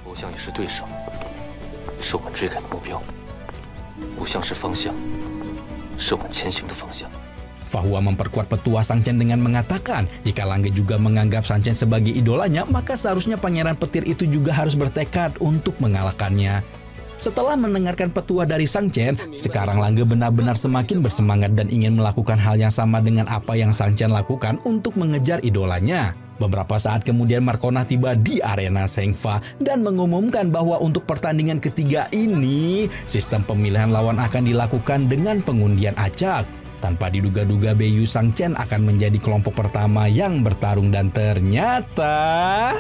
不像也是对手，是我们追赶的目标；不像是方向，是我们前行的方向。Fa Hua memperkuat petua Sang Chen dengan mengatakan, jika Lang Ge juga menganggap Sang Chen sebagai idolanya, maka seharusnya pangeran petir itu juga harus bertekad untuk mengalahkannya. Setelah mendengarkan petua dari Sang Chen, sekarang Lang Ge benar-benar semakin bersemangat dan ingin melakukan hal yang sama dengan apa yang Sang Chen lakukan untuk mengejar idolanya. Beberapa saat kemudian Markona tiba di arena Shengfa dan mengumumkan bahwa untuk pertandingan ketiga ini, sistem pemilihan lawan akan dilakukan dengan pengundian acak. Tanpa diduga-duga Beiyu Sang Chen akan menjadi kelompok pertama yang bertarung dan ternyata...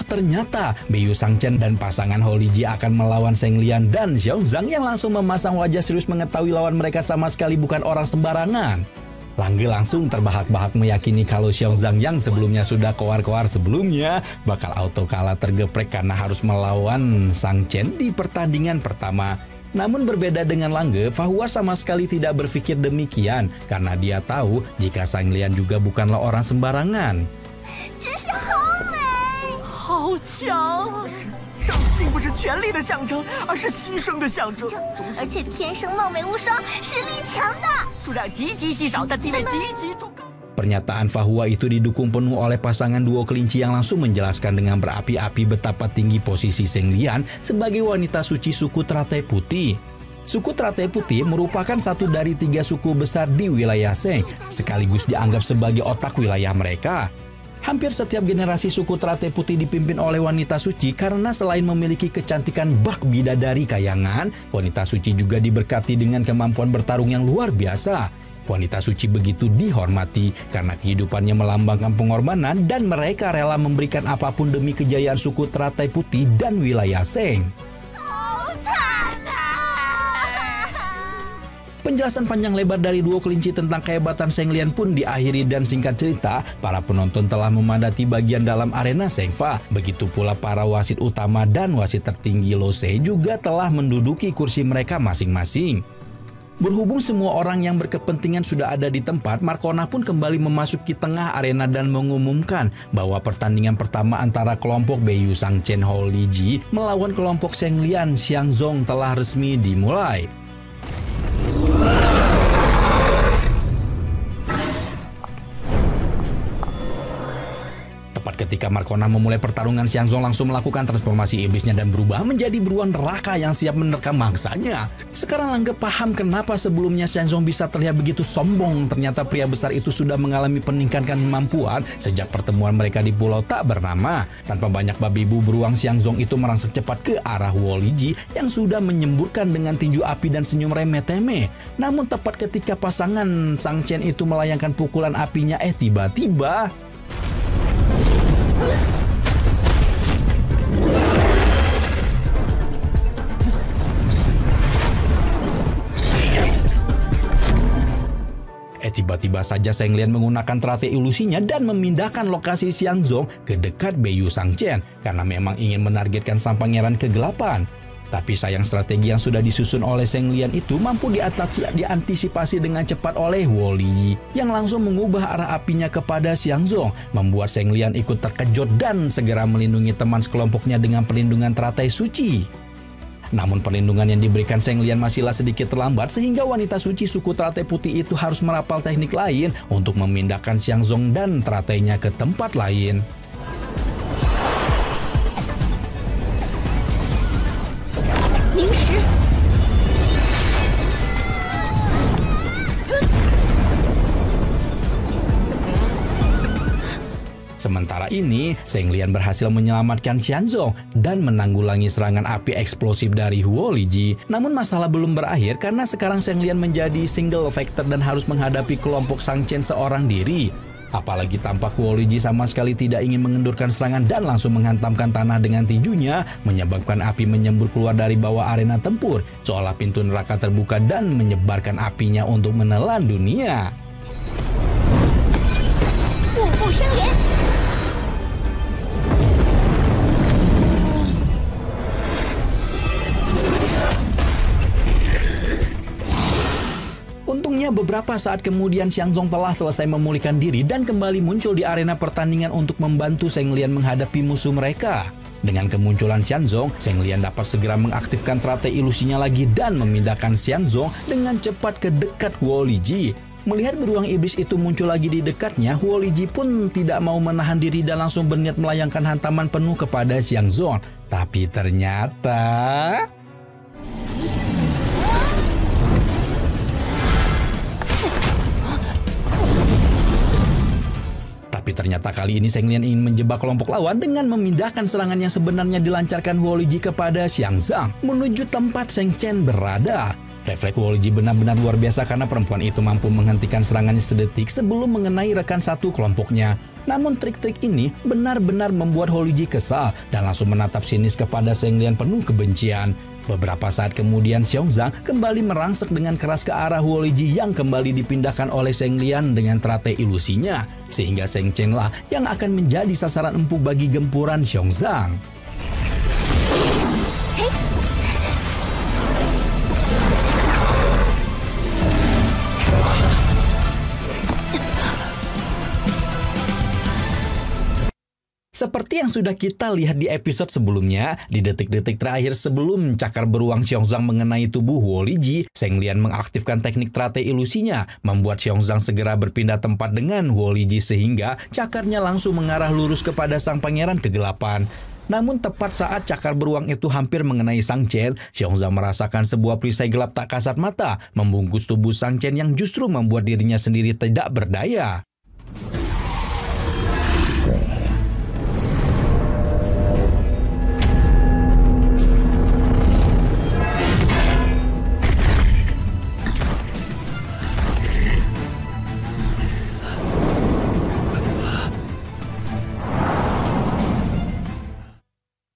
Ternyata Beiyu Sang Chen dan pasangan Hou Liji akan melawan Zheng Lian dan Xiao Zhang yang langsung memasang wajah serius mengetahui lawan mereka sama sekali bukan orang sembarangan. Lang Ge langsung terbahak-bahak meyakini kalau Xiao Zhang yang sebelumnya sudah koar-koar sebelumnya bakal auto kalah tergeprek karena harus melawan Sang Chen di pertandingan pertama. Namun berbeda dengan Lang Ge, Fa Hua sama sekali tidak berpikir demikian karena dia tahu jika Zheng Lian juga bukanlah orang sembarangan. 好强！胜利并不是权力的象征，而是牺牲的象征。而且天生貌美无双，实力强大。数量极其稀少，但地位极其重要。 Pernyataan Fa Hua itu didukung penuh oleh pasangan duo kelinci yang langsung menjelaskan dengan berapi-api betapa tinggi posisi Zheng Lian sebagai wanita suci suku Teratai Putih. Suku Teratai Putih merupakan satu dari 3 suku besar di wilayah Sheng, sekaligus dianggap sebagai otak wilayah mereka. Hampir setiap generasi suku Teratai Putih dipimpin oleh wanita suci karena selain memiliki kecantikan bak bidadari kayangan, wanita suci juga diberkati dengan kemampuan bertarung yang luar biasa. Wanita suci begitu dihormati karena kehidupannya melambangkan pengorbanan dan mereka rela memberikan apapun demi kejayaan suku Teratai Putih dan wilayah Sheng. Penjelasan panjang lebar dari duo kelinci tentang kehebatan Zheng Lian pun diakhiri dan singkat cerita, para penonton telah memadati bagian dalam arena Shengfa. Begitu pula para wasit utama dan wasit tertinggi Losei juga telah menduduki kursi mereka masing-masing. Berhubung semua orang yang berkepentingan sudah ada di tempat, Markona pun kembali memasuki tengah arena dan mengumumkan bahwa pertandingan pertama antara kelompok Beiyu Sang Chen Hou Liji melawan kelompok Zheng Lian Xiang Zong telah resmi dimulai. Tepat ketika Markona memulai pertarungan, Xiang Zong langsung melakukan transformasi iblisnya dan berubah menjadi beruang neraka yang siap menerkam mangsanya. Sekarang Lang Ge paham kenapa sebelumnya Xiang Zong bisa terlihat begitu sombong. Ternyata pria besar itu sudah mengalami peningkatan kemampuan sejak pertemuan mereka di pulau tak bernama. Tanpa banyak babi bu, beruang Xiang Zong itu merangsek cepat ke arah Hou Liji yang sudah menyemburkan dengan tinju api dan senyum remeh-temeh. Namun tepat ketika pasangan Sang Chen itu melayangkan pukulan apinya, tiba-tiba tiba-tiba saja Zheng Lian menggunakan teratai ilusinya dan memindahkan lokasi Xiang Zong ke dekat Beiyu Sang Chen karena memang ingin menargetkan sang pangeran kegelapan. Tapi sayang strategi yang sudah disusun oleh Zheng Lian itu mampu diantisipasi dengan cepat oleh Hou Liji yang langsung mengubah arah apinya kepada Xiang Zong, membuat Zheng Lian ikut terkejut dan segera melindungi teman sekelompoknya dengan perlindungan teratai suci. Namun perlindungan yang diberikan Zheng Lian masihlah sedikit terlambat sehingga wanita suci suku Teratai Putih itu harus merapal teknik lain untuk memindahkan Xiang Zong dan teratainya ke tempat lain. Sementara ini, Zheng Lian berhasil menyelamatkan Xiang Zong dan menanggulangi serangan api eksplosif dari Hou Liji. Namun masalah belum berakhir karena sekarang Zheng Lian menjadi single factor dan harus menghadapi kelompok Sang Chen seorang diri. Apalagi tampak Hou Liji sama sekali tidak ingin mengendurkan serangan dan langsung menghantamkan tanah dengan tinjunya, menyebabkan api menyembur keluar dari bawah arena tempur, seolah pintu neraka terbuka dan menyebarkan apinya untuk menelan dunia. Untungnya beberapa saat kemudian Xiang Zong telah selesai memulihkan diri dan kembali muncul di arena pertandingan untuk membantu Zheng Lian menghadapi musuh mereka. Dengan kemunculan Xianzong, Zheng Lian dapat segera mengaktifkan teratai ilusinya lagi dan memindahkan Xianzong dengan cepat ke dekat Huo Liji. Melihat beruang iblis itu muncul lagi di dekatnya, Huo Liji pun tidak mau menahan diri dan langsung berniat melayangkan hantaman penuh kepada Xianzong. Tapi ternyata... kali ini Zheng Lian ingin menjebak kelompok lawan dengan memindahkan serangan yang sebenarnya dilancarkan Huo Liji kepada Xiangzhang menuju tempat Zheng Chen berada. Refleks Huo Liji benar-benar luar biasa karena perempuan itu mampu menghentikan serangannya sedetik sebelum mengenai rekan satu kelompoknya. Namun trik-trik ini benar-benar membuat Huo Liji kesal dan langsung menatap sinis kepada Zheng Lian penuh kebencian. Beberapa saat kemudian Xiangzhang kembali merangsek dengan keras ke arah Huo Liji yang kembali dipindahkan oleh Zheng Lian dengan teratai ilusinya. Sehingga Zheng Chen lah yang akan menjadi sasaran empuk bagi gempuran Xiangzhang. Seperti yang sudah kita lihat di episode sebelumnya, di detik-detik terakhir sebelum cakar beruang Xiangzhang mengenai tubuh Huo Liji, Zheng Lian mengaktifkan teknik teratai ilusinya, membuat Xiangzhang segera berpindah tempat dengan Huo Liji sehingga cakarnya langsung mengarah lurus kepada sang pangeran kegelapan. Namun tepat saat cakar beruang itu hampir mengenai Sang Chen, Xiangzhang merasakan sebuah perisai gelap tak kasat mata, membungkus tubuh Sang Chen yang justru membuat dirinya sendiri tidak berdaya.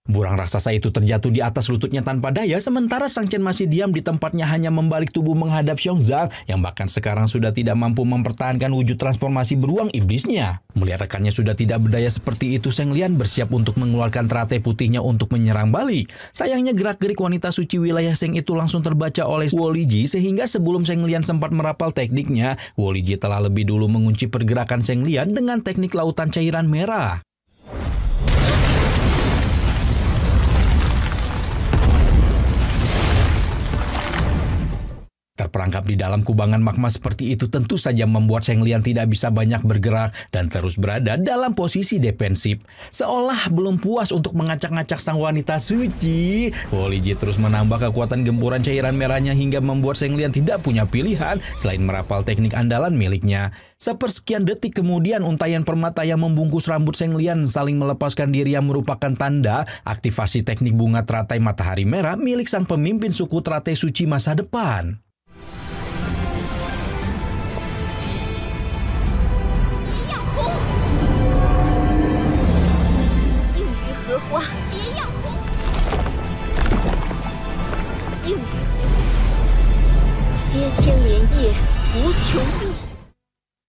Burang raksasa itu terjatuh di atas lututnya tanpa daya, sementara Sang Chen masih diam di tempatnya hanya membalik tubuh menghadap Xiangzhang yang bahkan sekarang sudah tidak mampu mempertahankan wujud transformasi beruang iblisnya. Melihat rekannya sudah tidak berdaya seperti itu, Zheng Lian bersiap untuk mengeluarkan teratai putihnya untuk menyerang balik. Sayangnya gerak-gerik wanita suci wilayah Zheng itu langsung terbaca oleh Huo Liji sehingga sebelum Zheng Lian sempat merapal tekniknya, Huo Liji telah lebih dulu mengunci pergerakan Zheng Lian dengan teknik lautan cairan merah. Terperangkap di dalam kubangan magma seperti itu tentu saja membuat Zheng Lian tidak bisa banyak bergerak dan terus berada dalam posisi defensif. Seolah belum puas untuk mengacak-ngacak sang wanita suci, Huo Liji terus menambah kekuatan gempuran cairan merahnya hingga membuat Zheng Lian tidak punya pilihan selain merapal teknik andalan miliknya. Sepersekian detik kemudian untayan permata yang membungkus rambut Zheng Lian saling melepaskan diri yang merupakan tanda aktivasi teknik bunga teratai matahari merah milik sang pemimpin suku teratai suci masa depan.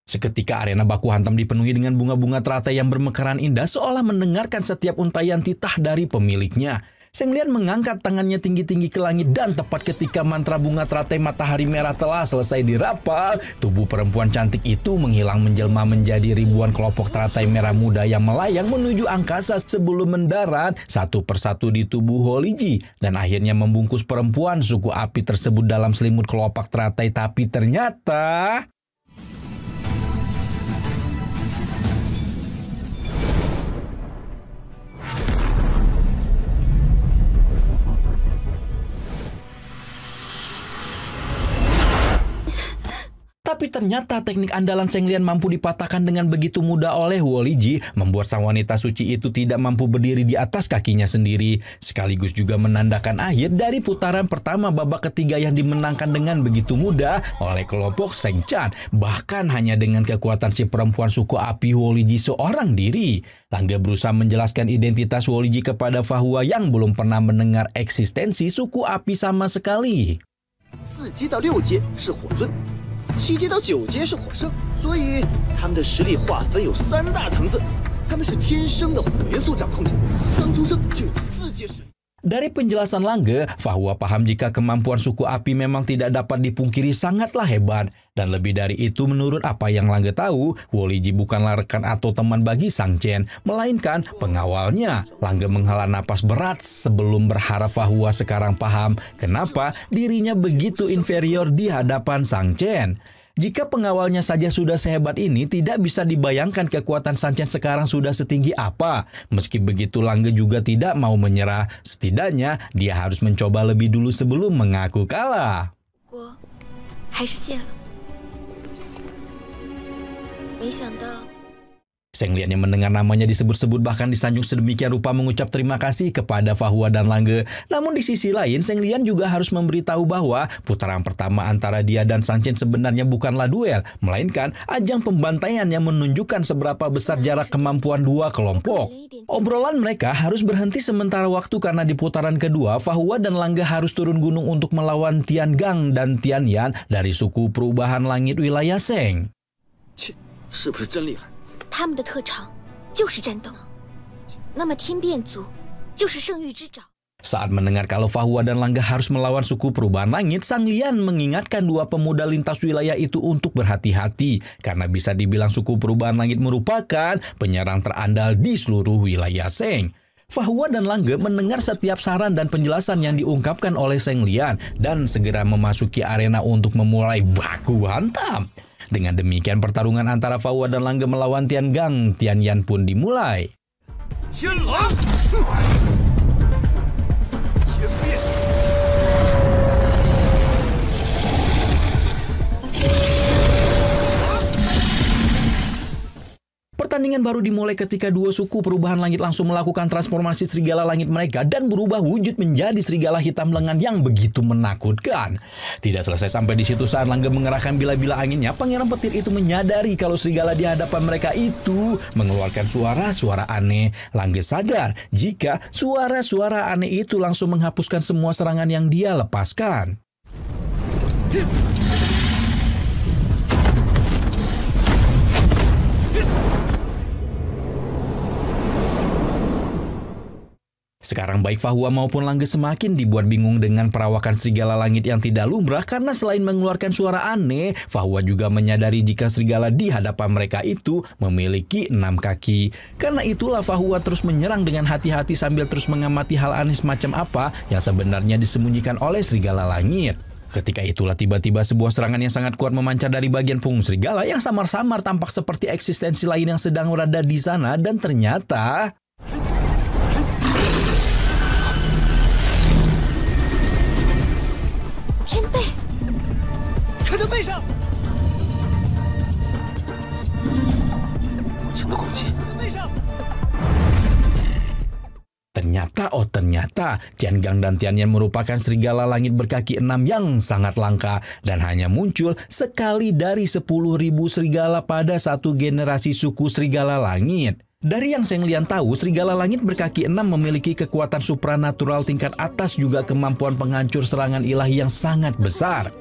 Seketika arena baku hantam dipenuhi dengan bunga-bunga teratai yang bermekaran indah seolah mendengarkan setiap untayan titah dari pemiliknya. Zheng Lian mengangkat tangannya tinggi-tinggi ke langit dan tepat ketika mantra bunga teratai matahari merah telah selesai dirapal, tubuh perempuan cantik itu menghilang menjelma menjadi ribuan kelompok teratai merah muda yang melayang menuju angkasa sebelum mendarat satu persatu di tubuh Huo Liji dan akhirnya membungkus perempuan suku api tersebut dalam selimut kelopak teratai. Tapi ternyata... Tapi ternyata teknik andalan Zheng Lian mampu dipatahkan dengan begitu mudah oleh Huo Liji, membuat sang wanita suci itu tidak mampu berdiri di atas kakinya sendiri, sekaligus juga menandakan akhir dari putaran pertama babak ketiga yang dimenangkan dengan begitu mudah oleh kelompok Zheng Chan, bahkan hanya dengan kekuatan si perempuan suku api Huo Liji seorang diri. Langge berusaha menjelaskan identitas Huo Liji kepada Fa Hua yang belum pernah mendengar eksistensi suku api sama sekali. 4阶到6阶是火尊，7阶到9阶是火圣，所以他们的实力划分有3大层次。他们是天生的火元素掌控者，刚出生就有4阶实力。 Dari penjelasan Langge, Fa Hua paham jika kemampuan suku api memang tidak dapat dipungkiri sangatlah hebat. Dan lebih dari itu, menurut apa yang Langge tahu, Woliji bukanlah rekan atau teman bagi Sang Chen, melainkan pengawalnya. Langge menghela napas berat sebelum berharap Fahua sekarang paham kenapa dirinya begitu inferior di hadapan Sang Chen. Jika pengawalnya saja sudah sehebat ini, tidak bisa dibayangkan kekuatan Sang Chen sekarang sudah setinggi apa. Meski begitu, Langge juga tidak mau menyerah. Setidaknya, dia harus mencoba lebih dulu sebelum mengaku kalah. 我还是谢了。没想到 Seng Lian yang mendengar namanya disebut-sebut bahkan disanjung sedemikian rupa mengucap terima kasih kepada Fahua dan Langge. Namun di sisi lain, Seng Lian juga harus memberitahu bahwa putaran pertama antara dia dan Sang Chen sebenarnya bukanlah duel, melainkan ajang pembantaian yang menunjukkan seberapa besar jarak kemampuan dua kelompok. Obrolan mereka harus berhenti sementara waktu karena di putaran kedua, Fahua dan Langge harus turun gunung untuk melawan Tian Gang dan Tian Yan dari suku perubahan langit wilayah Seng. 切，是不是真厉害？ 他们的特长就是战斗，那么天变族就是圣域之爪。 Saat mendengar kalau Fahua dan Langge harus melawan suku perubahan langit, Sang Lian mengingatkan dua pemuda lintas wilayah itu untuk berhati-hati, karena bisa dibilang suku perubahan langit merupakan penyerang terandal di seluruh wilayah Seng. Fahua dan Langge mendengar setiap saran dan penjelasan yang diungkapkan oleh Seng Lian dan segera memasuki arena untuk memulai baku hantam. Dengan demikian, pertarungan antara Fahua dan Langge melawan Tian Gang, Tian Yan pun dimulai. 天狼，天变， Pertandingan baru dimulai ketika dua suku perubahan langit langsung melakukan transformasi serigala langit mereka dan berubah wujud menjadi serigala hitam lengan yang begitu menakutkan. Tidak selesai sampai di situ saat Langge mengerahkan bila-bila anginnya, Pangeran Petir itu menyadari kalau serigala di hadapan mereka itu mengeluarkan suara-suara aneh. Langge sadar jika suara-suara aneh itu langsung menghapuskan semua serangan yang dia lepaskan. Sekarang baik Fahua maupun Langge semakin dibuat bingung dengan perawakan serigala langit yang tidak lumrah karena selain mengeluarkan suara aneh, Fahua juga menyadari jika serigala di hadapan mereka itu memiliki 6 kaki. Karena itulah Fahua terus menyerang dengan hati-hati sambil terus mengamati hal aneh semacam apa yang sebenarnya disembunyikan oleh serigala langit. Ketika itulah tiba-tiba sebuah serangan yang sangat kuat memancar dari bagian punggung serigala yang samar-samar tampak seperti eksistensi lain yang sedang berada di sana dan ternyata... Ternyata Tian Gang dan Tian Yan merupakan serigala langit berkaki 6 yang sangat langka dan hanya muncul sekali dari 10.000 serigala pada satu generasi suku serigala langit. Dari yang Seng Lian tahu, serigala langit berkaki 6 memiliki kekuatan supranatural tingkat atas juga kemampuan penghancur serangan ilahi yang sangat besar.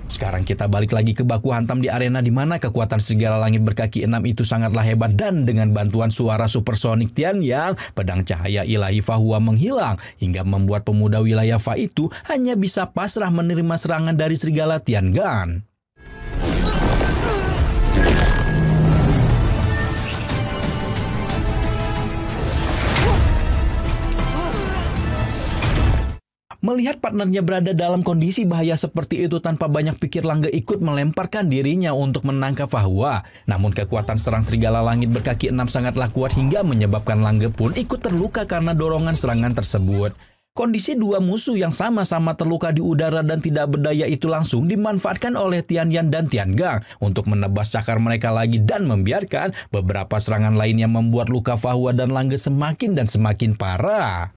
Sekarang kita balik lagi ke baku hantam di arena di mana kekuatan serigala langit berkaki 6 itu sangatlah hebat dan dengan bantuan suara supersonik Tian Yang, pedang cahaya ilahi Fahua menghilang hingga membuat pemuda wilayah Fa itu hanya bisa pasrah menerima serangan dari serigala Tian Gan. Melihat partnernya berada dalam kondisi bahaya seperti itu tanpa banyak pikir, Langge ikut melemparkan dirinya untuk menangkap Fahua. Namun kekuatan serang serigala langit berkaki 6 sangatlah kuat hingga menyebabkan Langge pun ikut terluka karena dorongan serangan tersebut. Kondisi dua musuh yang sama-sama terluka di udara dan tidak berdaya itu langsung dimanfaatkan oleh Tian Yan dan Tian Gang untuk menebas cakar mereka lagi dan membiarkan beberapa serangan lain yang membuat luka Fahua dan Langge semakin dan semakin parah.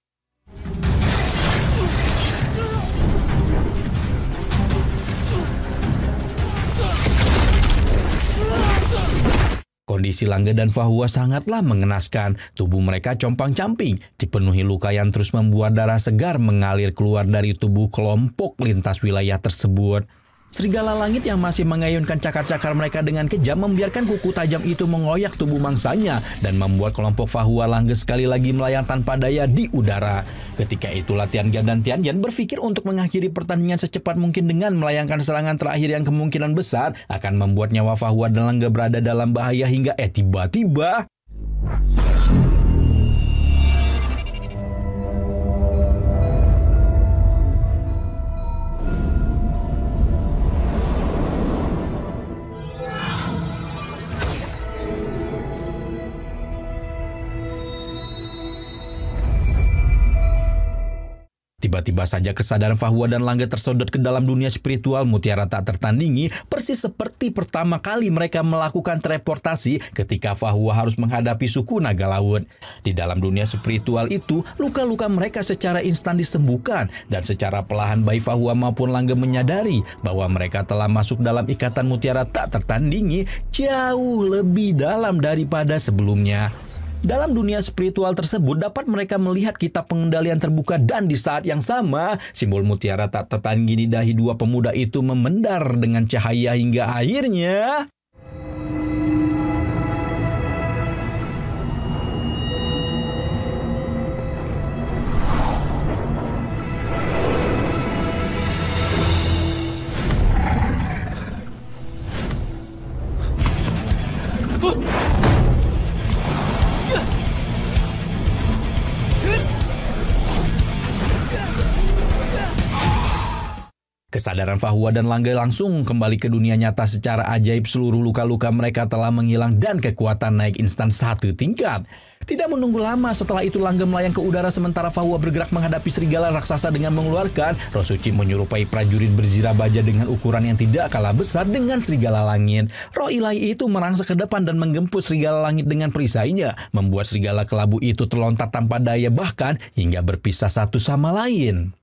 Kondisi Langge dan Fahua sangatlah mengenaskan. Tubuh mereka compang-camping, dipenuhi luka yang terus membuat darah segar mengalir keluar dari tubuh kelompok lintas wilayah tersebut. Serigala langit yang masih mengayunkan cakar-cakar mereka dengan kejam membiarkan kuku tajam itu mengoyak tubuh mangsanya dan membuat kelompok Fahua Langge sekali lagi melayang tanpa daya di udara. Ketika itu Latihan Gan dan Tianyan berpikir untuk mengakhiri pertandingan secepat mungkin dengan melayangkan serangan terakhir yang kemungkinan besar akan membuat nyawa Fahua dan Langge berada dalam bahaya hingga tiba-tiba tiba-tiba saja kesadaran Fahua dan Langge tersodot ke dalam dunia spiritual mutiara tak tertandingi, persis seperti pertama kali mereka melakukan teleportasi ketika Fahua harus menghadapi suku naga laut. Di dalam dunia spiritual itu, luka-luka mereka secara instan disembuhkan, dan secara perlahan baik Fahua maupun Langge menyadari bahwa mereka telah masuk dalam ikatan mutiara tak tertandingi jauh lebih dalam daripada sebelumnya. Dalam dunia spiritual tersebut dapat mereka melihat kitab pengendalian terbuka dan di saat yang sama, simbol mutiara tak tertandingi di dahi dua pemuda itu memendar dengan cahaya hingga akhirnya kesadaran Fahua dan Langge langsung kembali ke dunia nyata secara ajaib. Seluruh luka-luka mereka telah menghilang dan kekuatan naik instan 1 tingkat. Tidak menunggu lama setelah itu Langge melayang ke udara sementara Fahua bergerak menghadapi serigala raksasa dengan mengeluarkan roh suci menyerupai prajurit berzirah baja dengan ukuran yang tidak kalah besar dengan serigala langit. Roh ilahi itu merangsek ke depan dan menggempur serigala langit dengan perisainya, membuat serigala kelabu itu terlontar tanpa daya bahkan hingga berpisah satu sama lain.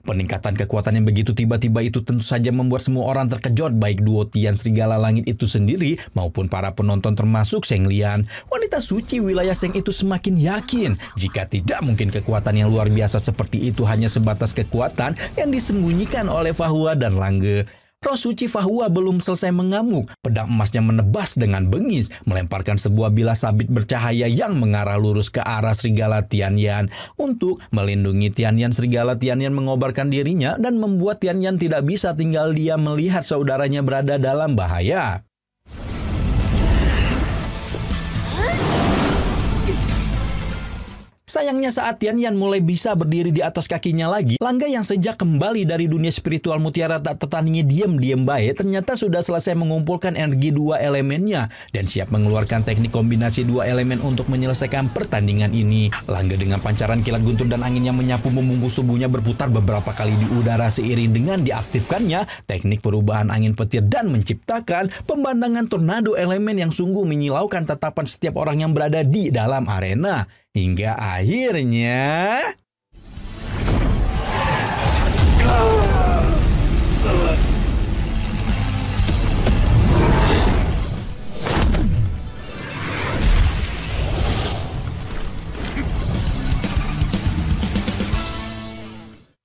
Peningkatan kekuatan yang begitu tiba-tiba itu tentu saja membuat semua orang terkejut, baik duo Tian serigala langit itu sendiri maupun para penonton termasuk Seng Lian. Wanita suci wilayah Seng itu semakin yakin jika tidak mungkin kekuatan yang luar biasa seperti itu hanya sebatas kekuatan yang disembunyikan oleh Fahua dan Langge. Roh suci Fahua belum selesai mengamuk, pedang emasnya menebas dengan bengis, melemparkan sebuah bilah sabit bercahaya yang mengarah lurus ke arah serigala Tianyan. Untuk melindungi Tianyan, serigala Tianyan mengobarkan dirinya dan membuat Tianyan tidak bisa tinggal diam melihat saudaranya berada dalam bahaya. Sayangnya saat Tianyan mulai bisa berdiri di atas kakinya lagi, Langge yang sejak kembali dari dunia spiritual mutiara tak tertandingi diam-diam baik ternyata sudah selesai mengumpulkan energi dua elemennya dan siap mengeluarkan teknik kombinasi dua elemen untuk menyelesaikan pertandingan ini. Langge dengan pancaran kilat guntur dan angin yang menyapu membungkus tubuhnya berputar beberapa kali di udara seiring dengan diaktifkannya teknik perubahan angin petir dan menciptakan pemandangan tornado elemen yang sungguh menyilaukan tatapan setiap orang yang berada di dalam arena. Hingga akhirnya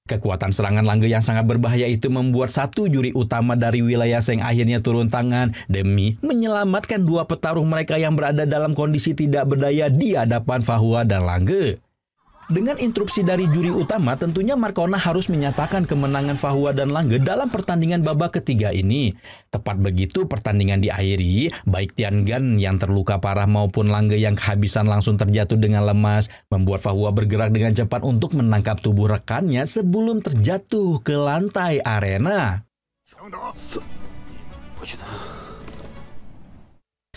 kekuatan serangan Langge yang sangat berbahaya itu membuat satu juri utama dari wilayah Seng akhirnya turun tangan demi menyelamatkan dua petarung mereka yang berada dalam kondisi tidak berdaya di hadapan Fahua dan Langge. Dengan instruksi dari juri utama, tentunya Markona harus menyatakan kemenangan Fahua dan Langge dalam pertandingan babak ketiga ini. Tepat begitu pertandingan diakhiri, baik Tian Gan yang terluka parah maupun Langge yang kehabisan langsung terjatuh dengan lemas, membuat Fahua bergerak dengan cepat untuk menangkap tubuh rekannya sebelum terjatuh ke lantai arena.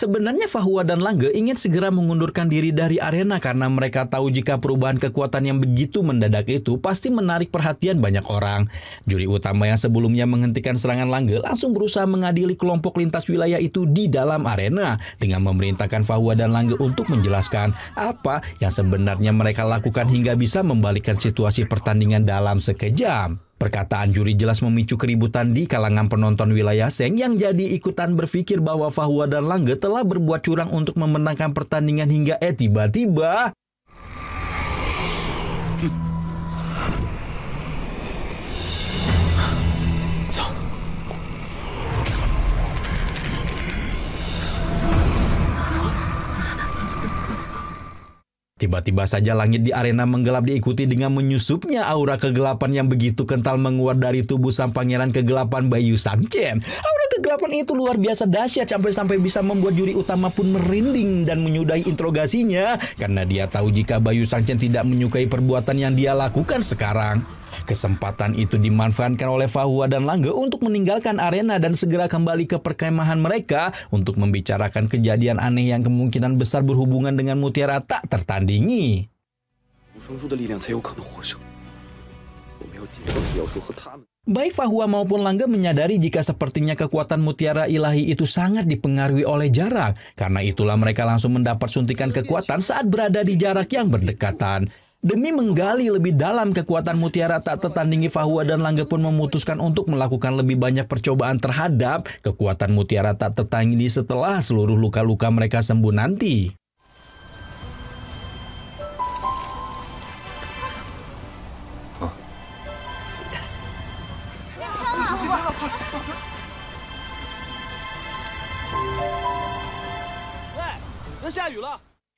Sebenarnya Fahua dan Langge ingin segera mengundurkan diri dari arena karena mereka tahu jika perubahan kekuatan yang begitu mendadak itu pasti menarik perhatian banyak orang. Juri utama yang sebelumnya menghentikan serangan Langge langsung berusaha mengadili kelompok lintas wilayah itu di dalam arena dengan memerintahkan Fahua dan Langge untuk menjelaskan apa yang sebenarnya mereka lakukan hingga bisa membalikkan situasi pertandingan dalam sekejap. Perkataan juri jelas memicu keributan di kalangan penonton wilayah Seng yang jadi ikutan berpikir bahwa Fahua dan Langge telah berbuat curang untuk memenangkan pertandingan hingga tiba-tiba 走。 Tiba-tiba saja langit di arena menggelap diikuti dengan menyusupnya aura kegelapan yang begitu kental menguat dari tubuh sang pangeran kegelapan Baiyu Sanchen. Aura kegelapan itu luar biasa dahsyat sampai bisa membuat juri utama pun merinding dan menyudahi interogasinya karena dia tahu jika Baiyu Sanchen tidak menyukai perbuatan yang dia lakukan sekarang. Kesempatan itu dimanfaatkan oleh Fa Hua dan Langge untuk meninggalkan arena dan segera kembali ke perkemahan mereka untuk membicarakan kejadian aneh yang kemungkinan besar berhubungan dengan mutiara tak tertandingi. Baik Fa Hua maupun Langge menyadari jika sepertinya kekuatan mutiara ilahi itu sangat dipengaruhi oleh jarak. Karena itulah mereka langsung mendapat suntikan kekuatan saat berada di jarak yang berdekatan. Demi menggali lebih dalam kekuatan mutiara tak tertandingi, Fa Hua dan Langge pun memutuskan untuk melakukan lebih banyak percobaan terhadap kekuatan mutiara tak tertandingi setelah seluruh luka-luka mereka sembuh nanti.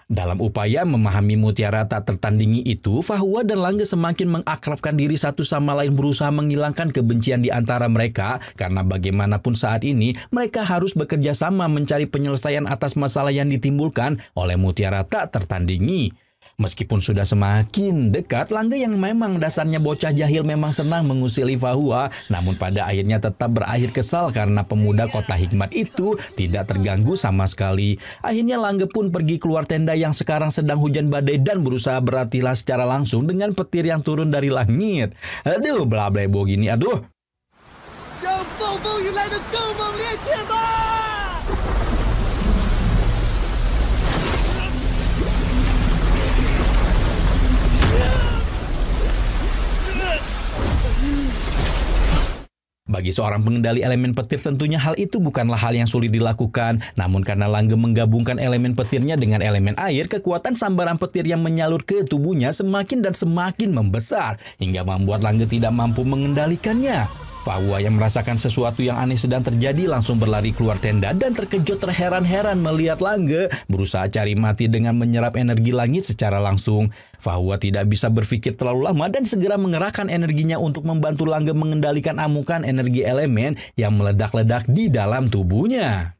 Dalam upaya memahami mutiara tak tertandingi itu, Fa Hua dan Langge semakin mengakrabkan diri satu sama lain, berusaha menghilangkan kebencian di antara mereka karena bagaimanapun saat ini mereka harus bekerja sama mencari penyelesaian atas masalah yang ditimbulkan oleh mutiara tak tertandingi. Meskipun sudah semakin dekat, Langge yang memang dasarnya bocah jahil memang senang mengusili Fa Hua, namun pada akhirnya tetap berakhir kesal karena pemuda kota hikmat itu tidak terganggu sama sekali. Akhirnya Langge pun pergi keluar tenda yang sekarang sedang hujan badai dan berusaha berlatihlah secara langsung dengan petir yang turun dari langit. Aduh, bla bla bo gini, aduh. Bagi seorang pengendali elemen petir tentunya hal itu bukanlah hal yang sulit dilakukan. Namun karena Langge menggabungkan elemen petirnya dengan elemen air, kekuatan sambaran petir yang menyalur ke tubuhnya semakin dan semakin membesar hingga membuat Langge tidak mampu mengendalikannya. Fa Hua yang merasakan sesuatu yang aneh sedang terjadi langsung berlari keluar tenda dan terkejut terheran-heran melihat Langge berusaha cari mati dengan menyerap energi langit secara langsung. Fa Hua tidak bisa berpikir terlalu lama dan segera mengerahkan energinya untuk membantu Langge mengendalikan amukan energi elemen yang meledak-ledak di dalam tubuhnya.